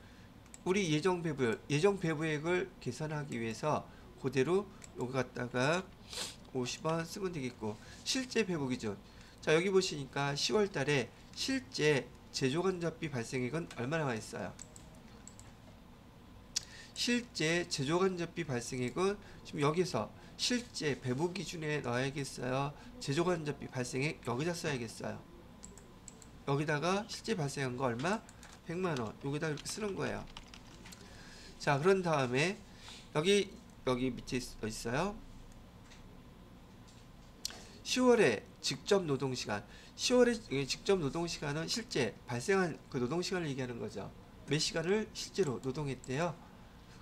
우리 예정 배부율, 예정 배부액을 계산하기 위해서 그대로 여기 갖다가 50원 쓰면 되겠고, 실제 배부 기준, 자 여기 보시니까 10월 달에 실제 제조간접비 발생액은 얼마나 와 있어요? 실제 제조간접비 발생액은 지금 여기서 실제 배부 기준에 넣어야겠어요? 제조간접비 발생액 여기다 써야겠어요? 여기다가 실제 발생한 거 얼마? 100만원 여기다 이렇게 쓰는 거예요. 자, 그런 다음에 여기 밑에 있어요. 10월에 직접 노동시간, 10월에 직접 노동시간은 실제 발생한 그 노동시간을 얘기하는 거죠. 몇 시간을 실제로 노동했대요.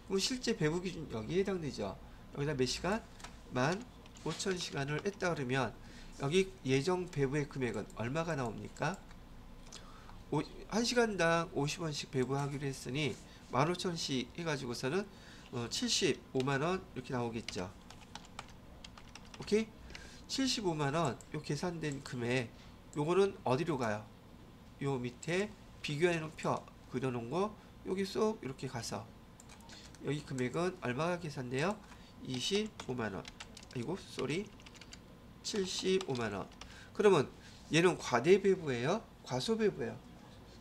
그럼 실제 배부 기준 여기에 해당되죠. 여기다 몇 시간? 15,000시간을 했다 그러면 여기 예정 배부의 금액은 얼마가 나옵니까? 1시간당 50원씩 배부하기로 했으니 15,000씩 해가지고서는 75만원 이렇게 나오겠죠. 오케이? 75만원 요 계산된 금액 요거는 어디로 가요? 요 밑에 비교해놓은 표 그려놓은 거 여기 쏙 이렇게 가서 여기 금액은 얼마가 계산돼요? 25만원. 아이고 쏘리 75만원. 그러면 얘는 과대배부예요? 과소배부예요?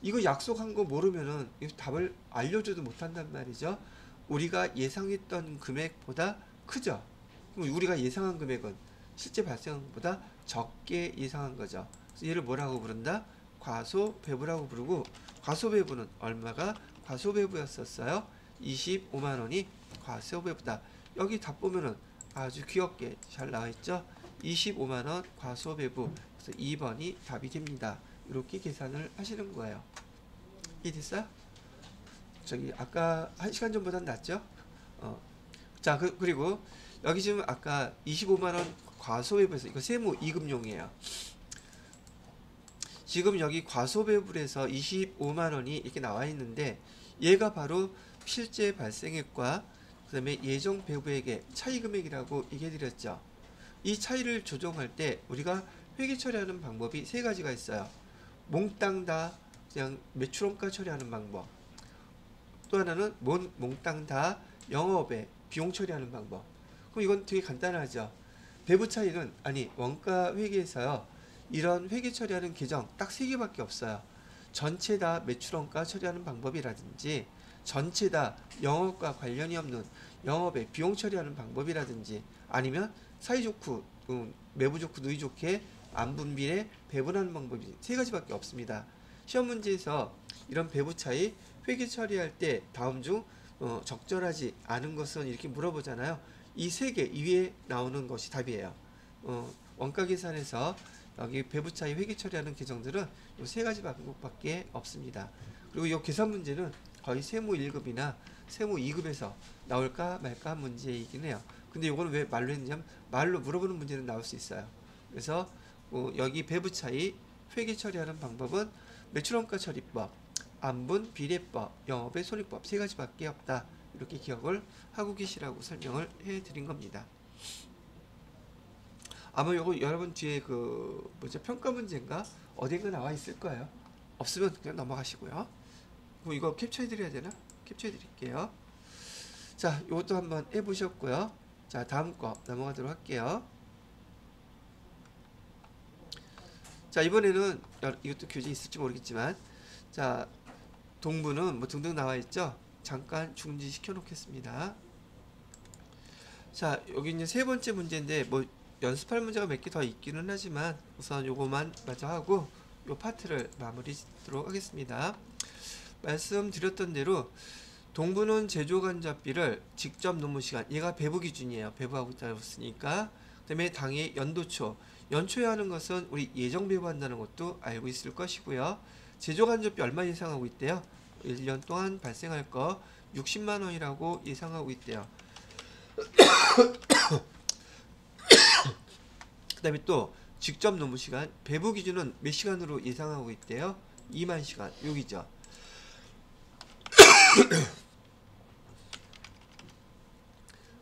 이거 약속한 거 모르면은 답을 알려줘도 못한단 말이죠. 우리가 예상했던 금액보다 크죠. 그럼 우리가 예상한 금액은 실제 발생한 것보다 적게 예상한 거죠. 그래서 얘를 뭐라고 부른다? 과소배부라고 부르고, 과소배부는 얼마가 과소배부였었어요? 25만원이 과소배부다. 여기 답 보면은 아주 귀엽게 잘 나와있죠. 25만원 과소배부. 그래서 2번이 답이 됩니다. 이렇게 계산을 하시는 거예요. 이해됐어요? 저기 아까 1시간 전보단 낫죠? 자, 그리고 여기 지금 아까 25만원 과소배부에서 이거 세무 이금용이에요. 지금 여기 과소배분에서 25만원이 이렇게 나와 있는데 얘가 바로 실제 발생액과 그 다음에 예정 배부액의 차이 금액이라고 얘기해 드렸죠. 이 차이를 조정할 때 우리가 회계 처리하는 방법이 세 가지가 있어요. 몽땅 다 그냥 매출원가 처리하는 방법. 또 하나는 몽땅 다 영업에 비용 처리하는 방법. 그럼 이건 되게 간단하죠. 배부 차이는 아니 원가 회계에서요. 이런 회계 처리하는 계정 딱 3개밖에 없어요. 전체 다 매출원가 처리하는 방법이라든지 전체 다 영업과 관련이 없는 영업에 비용 처리하는 방법이라든지 아니면 사이좋고 매부 좋고 누이 좋게 안분비례 배분하는 방법이 3가지밖에 없습니다. 시험 문제에서 이런 배부 차이 회계 처리할 때 다음 중 적절하지 않은 것은 이렇게 물어보잖아요. 이 3개 이외에 나오는 것이 답이에요. 원가 계산에서 여기 배부 차이 회계 처리하는 계정들은 이 3가지 방법밖에 없습니다. 그리고 이 계산 문제는 거의 세무 1급이나 세무 2급에서 나올까 말까 한 문제이긴 해요. 근데 이거는 왜 말로 했냐면 말로 물어보는 문제는 나올 수 있어요. 그래서 여기 배부 차이 회계 처리하는 방법은 매출원가 처리법, 안분 비례법, 영업의 손익법 3가지밖에 없다. 이렇게 기억을 하고 계시라고 설명을 해드린 겁니다. 아마 요거 여러분 뒤에 평가 문제인가 어딘가 나와 있을 거예요. 없으면 그냥 넘어가시고요. 그럼 이거 캡처해 드려야 되나? 캡처해 드릴게요. 자, 요것도 한번 해보셨고요. 자, 다음 거 넘어가도록 할게요. 자, 이번에는 이것도 교재 있을지 모르겠지만 자, 동부는 뭐 등등 나와 있죠. 잠깐 중지시켜 놓겠습니다. 자, 여기 이제 3번째 문제인데 뭐 연습할 문제가 몇 개 더 있기는 하지만 우선 요거만 마저 하고 요 파트를 마무리 짓도록 하겠습니다. 말씀드렸던 대로 동부는 제조간접비를 직접 노무시간, 얘가 배부 기준이에요. 배부하고 있다고 했으니까. 그 다음에 당의 연도초, 연초에 하는 것은 우리 예정 배부한다는 것도 알고 있을 것이고요. 제조간접비 얼마 예상하고 있대요? 1년 동안 발생할 거 60만원이라고 예상하고 있대요. 그 다음에 또 직접 노무시간, 배부 기준은 몇 시간으로 예상하고 있대요? 2만 시간, 여기죠.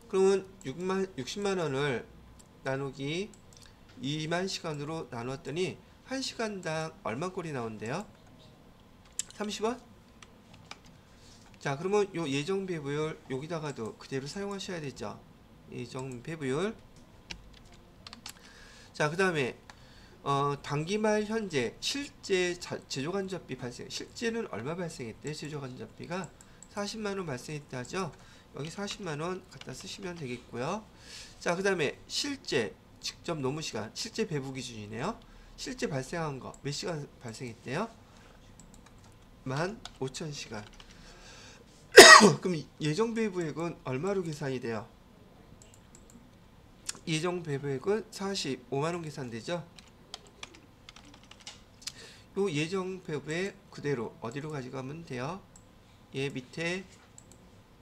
그러면 60만원을 나누기 2만 시간으로 나눴더니 1시간당 얼마꼴이 나온대요? 30원? 자, 그러면 요 예정 배부율 여기다가도 그대로 사용하셔야 되죠. 예정 배부율. 자, 그 다음에 단기말 현재 실제 제조간접비 발생, 실제는 얼마 발생했대요? 제조간접비가 40만원 발생했다 하죠. 여기 40만원 갖다 쓰시면 되겠고요. 자, 그 다음에 실제 직접 노무시간, 실제 배부 기준이네요. 실제 발생한 거 몇 시간 발생했대요? 15,000시간. 그럼 예정 배부액은 얼마로 계산이 돼요? 예정 배부액은 45만원 계산되죠? 요 예정 배부액 그대로 어디로 가져가면 돼요? 얘 밑에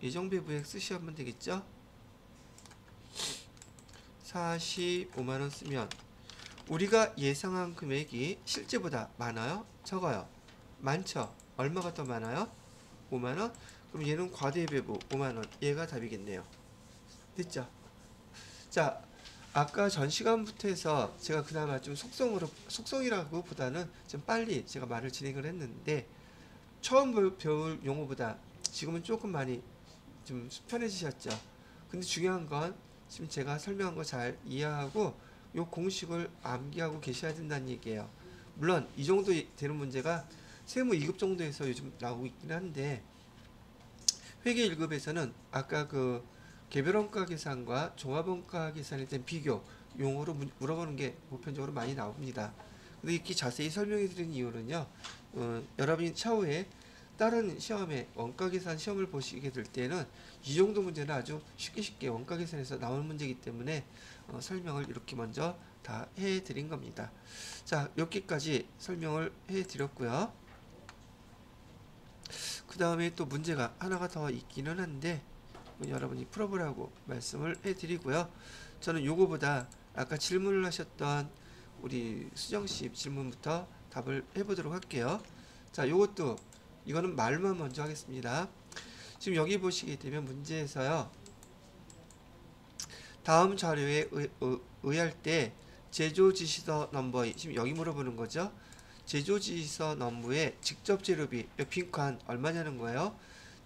예정 배부액 쓰시면 되겠죠? 45만원 쓰면 우리가 예상한 금액이 실제보다 많아요? 적어요? 많죠? 얼마가 더 많아요? 5만원? 그럼 얘는 과대배부 5만원. 얘가 답이겠네요. 됐죠? 자, 아까 전 시간부터 해서 제가 그나마 좀 속성이라고 보다는 좀 빨리 제가 말을 진행을 했는데 처음 배울 용어보다 지금은 조금 많이 좀 편해지셨죠? 근데 중요한 건 지금 제가 설명한 거 잘 이해하고 요 공식을 암기하고 계셔야 된다는 얘기예요. 물론 이 정도 되는 문제가 세무 2급 정도에서 요즘 나오고 있긴 한데 회계 1급에서는 아까 그 개별원가 계산과 종합원가 계산에 대한 비교 용어로 물어보는 게 보편적으로 많이 나옵니다. 근데 이렇게 자세히 설명해 드리는 이유는요. 여러분이 차후에 다른 시험에 원가 계산 시험을 보시게 될 때는 이 정도 문제는 아주 쉽게 원가 계산에서 나오는 문제이기 때문에 설명을 이렇게 먼저 다 해드린 겁니다. 자, 여기까지 설명을 해드렸고요. 그 다음에 또 문제가 하나가 더 있기는 한데 여러분이 풀어보라고 말씀을 해드리고요. 저는 요거보다 아까 질문을 하셨던 우리 수정씨 질문부터 답을 해보도록 할게요. 자, 요것도 이거는 말만 먼저 하겠습니다. 지금 여기 보시게 되면 문제에서요, 다음 자료에 의할 때 제조지시서 넘버 2, 지금 여기 물어보는 거죠. 제조지시서 넘버의 직접 재료비, 빈칸 얼마냐는 거예요.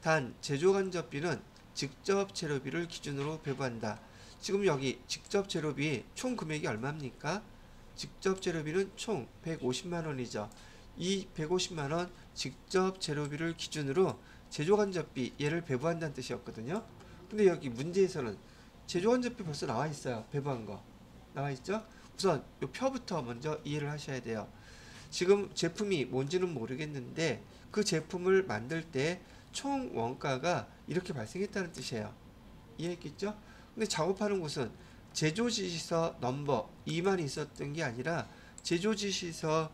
단 제조간접비는 직접 재료비를 기준으로 배부한다. 지금 여기 직접 재료비 총 금액이 얼마입니까? 직접 재료비는 총 150만원이죠. 이 150만원 직접 재료비를 기준으로 제조간접비 얘를 배부한다는 뜻이었거든요. 근데 여기 문제에서는 제조간접비 벌써 나와 있어요. 배부한 거 나와 있죠. 우선 이 표부터 먼저 이해를 하셔야 돼요. 지금 제품이 뭔지는 모르겠는데 그 제품을 만들 때 총 원가가 이렇게 발생했다는 뜻이에요. 이해했겠죠? 근데 작업하는 곳은 제조지시서 넘버 2만 있었던 게 아니라 제조지시서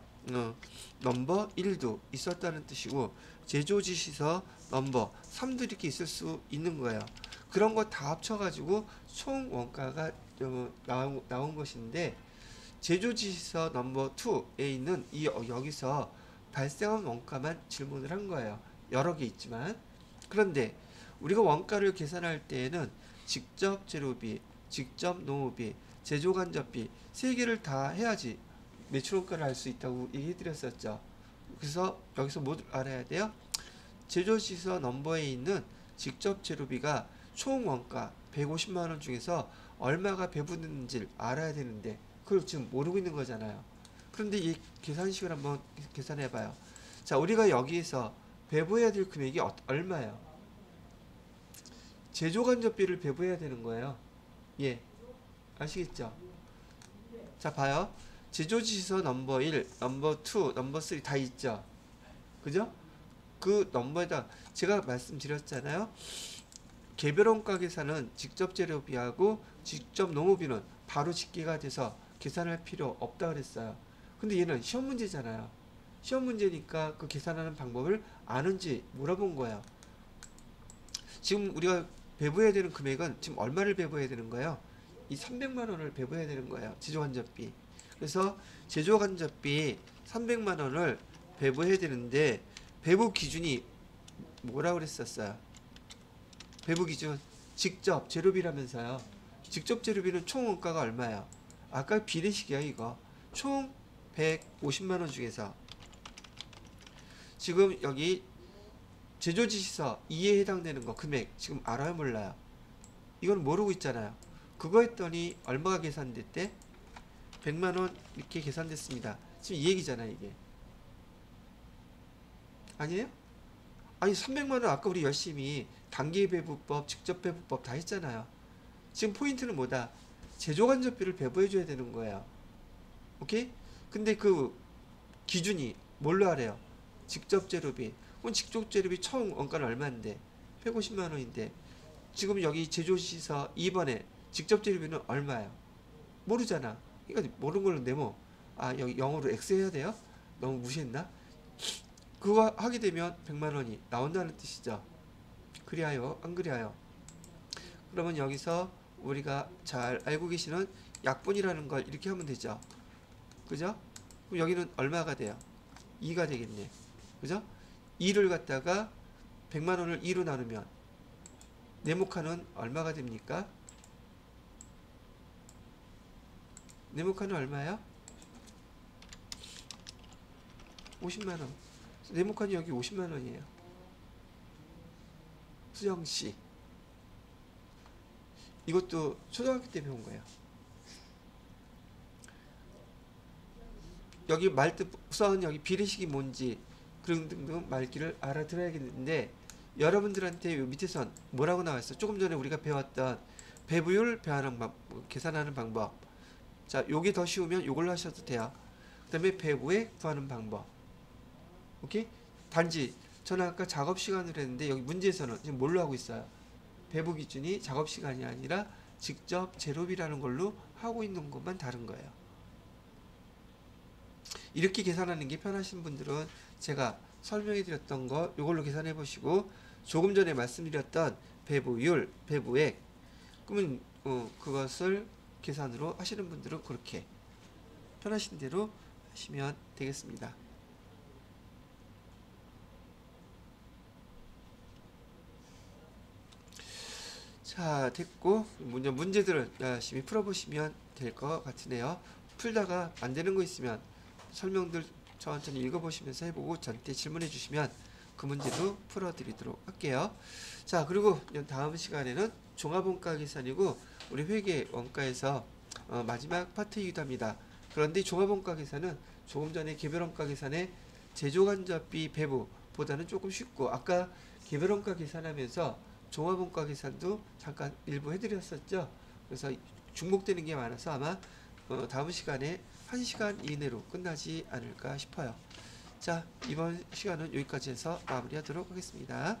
넘버 1도 있었다는 뜻이고 제조지시서 넘버 3도 이렇게 있을 수 있는 거예요. 그런 거 다 합쳐가지고 총 원가가 나온 것인데 제조지시서 넘버 2에 있는 여기서 발생한 원가만 질문을 한 거예요. 여러 개 있지만. 그런데 우리가 원가를 계산할 때에는 직접 재료비, 직접 노무비, 제조간접비 세 개를 다 해야지 매출원가를 알 수 있다고 얘기해 드렸었죠. 그래서 여기서 뭐 알아야 돼요? 제조지시서 넘버에 있는 직접 재료비가 총 원가 150만원 중에서 얼마가 배분됐는지를 알아야 되는데 그걸 지금 모르고 있는 거잖아요. 그런데 이 계산식을 한번 계산해 봐요. 자, 우리가 여기에서 배부해야 될 금액이 얼마예요? 제조간접비를 배부해야 되는 거예요. 예, 아시겠죠? 자, 봐요. 제조지시서 넘버 1, 넘버 2, 넘버 3 다 있죠? 그죠? 그 넘버에다 제가 말씀드렸잖아요. 개별 원가 계산은 직접 재료비하고 직접 노무비는 바로 집계가 돼서 계산할 필요 없다 그랬어요. 근데 얘는 시험 문제잖아요. 시험 문제니까 그 계산하는 방법을 아는지 물어본 거예요. 지금 우리가 배부해야 되는 금액은 지금 얼마를 배부해야 되는 거예요? 이 300만원을 배부해야 되는 거예요. 제조간접비. 그래서 제조간접비 300만원을 배부해야 되는데 배부 기준이 뭐라고 그랬었어요? 배부 기준 직접 재료비라면서요. 직접 재료비는 총 원가가 얼마예요? 아까 비례식이야 이거. 총 150만원 중에서 지금 여기 제조지시서 2에 해당되는 거 금액 지금 알아요 몰라요? 이건 모르고 있잖아요. 그거 했더니 얼마가 계산됐대? 100만원 이렇게 계산됐습니다. 지금 이 얘기잖아요 이게. 아니에요? 아니 300만원 아까 우리 열심히 단기 배부법, 직접 배부법 다 했잖아요. 지금 포인트는 뭐다? 제조간접비를 배부해줘야 되는 거예요. 오케이? 근데 그 기준이 뭘로 하래요? 직접 재료비. 그럼 직접 재료비 총 원가는 얼마인데? 150만원인데 지금 여기 제조시서 2번에 직접 재료비는 얼마예요? 모르잖아. 그러니까 모르는 걸로 네모. 아, 여기 영어로 X 해야 돼요? 너무 무시했나? 그거 하게 되면 100만원이 나온다는 뜻이죠. 그리하여 안 그리하여? 그러면 여기서 우리가 잘 알고 계시는 약분이라는 걸 이렇게 하면 되죠. 그죠? 그럼 여기는 얼마가 돼요? 2가 되겠네. 그죠? 2를 갖다가 100만원을 2로 나누면 네모칸은 얼마가 됩니까? 네모칸은 얼마야? 50만원. 네모칸이 여기 50만원이에요. 수정씨. 이것도 초등학교 때 배운 거예요. 여기 말뜻 우선 여기 비례식이 뭔지 그런 등등 말귀를 알아들어야겠는데 여러분들한테 요 밑에 선 뭐라고 나왔어? 조금 전에 우리가 배웠던 배부율 계산하는 방법. 자, 요게 더 쉬우면 요걸로 하셔도 돼요. 그 다음에 배부액 구하는 방법. 오케이? 단지 저는 아까 작업 시간으로 했는데 여기 문제에서는 지금 뭘로 하고 있어요? 배부 기준이 작업 시간이 아니라 직접 제곱이라는 걸로 하고 있는 것만 다른 거예요. 이렇게 계산하는 게 편하신 분들은 제가 설명해 드렸던 거 이걸로 계산해 보시고, 조금 전에 말씀드렸던 배부율, 배부액, 그러면 그것을 계산으로 하시는 분들은 그렇게 편하신 대로 하시면 되겠습니다. 자, 됐고 문제들을 열심히 풀어보시면 될 것 같으네요. 풀다가 안 되는 거 있으면 설명들 천천히 읽어보시면서 해보고 저한테 질문해 주시면 그 문제도 풀어드리도록 할게요. 자, 그리고 다음 시간에는 종합원가 계산이고 우리 회계 원가에서 마지막 파트이기도 합니다. 그런데 종합원가 계산은 조금 전에 개별원가 계산의 제조간접비 배부보다는 조금 쉽고, 아까 개별원가 계산하면서 종합원가 계산도 잠깐 일부 해드렸었죠. 그래서 중복되는 게 많아서 아마 다음 시간에 1시간 이내로 끝나지 않을까 싶어요. 자, 이번 시간은 여기까지 해서 마무리하도록 하겠습니다.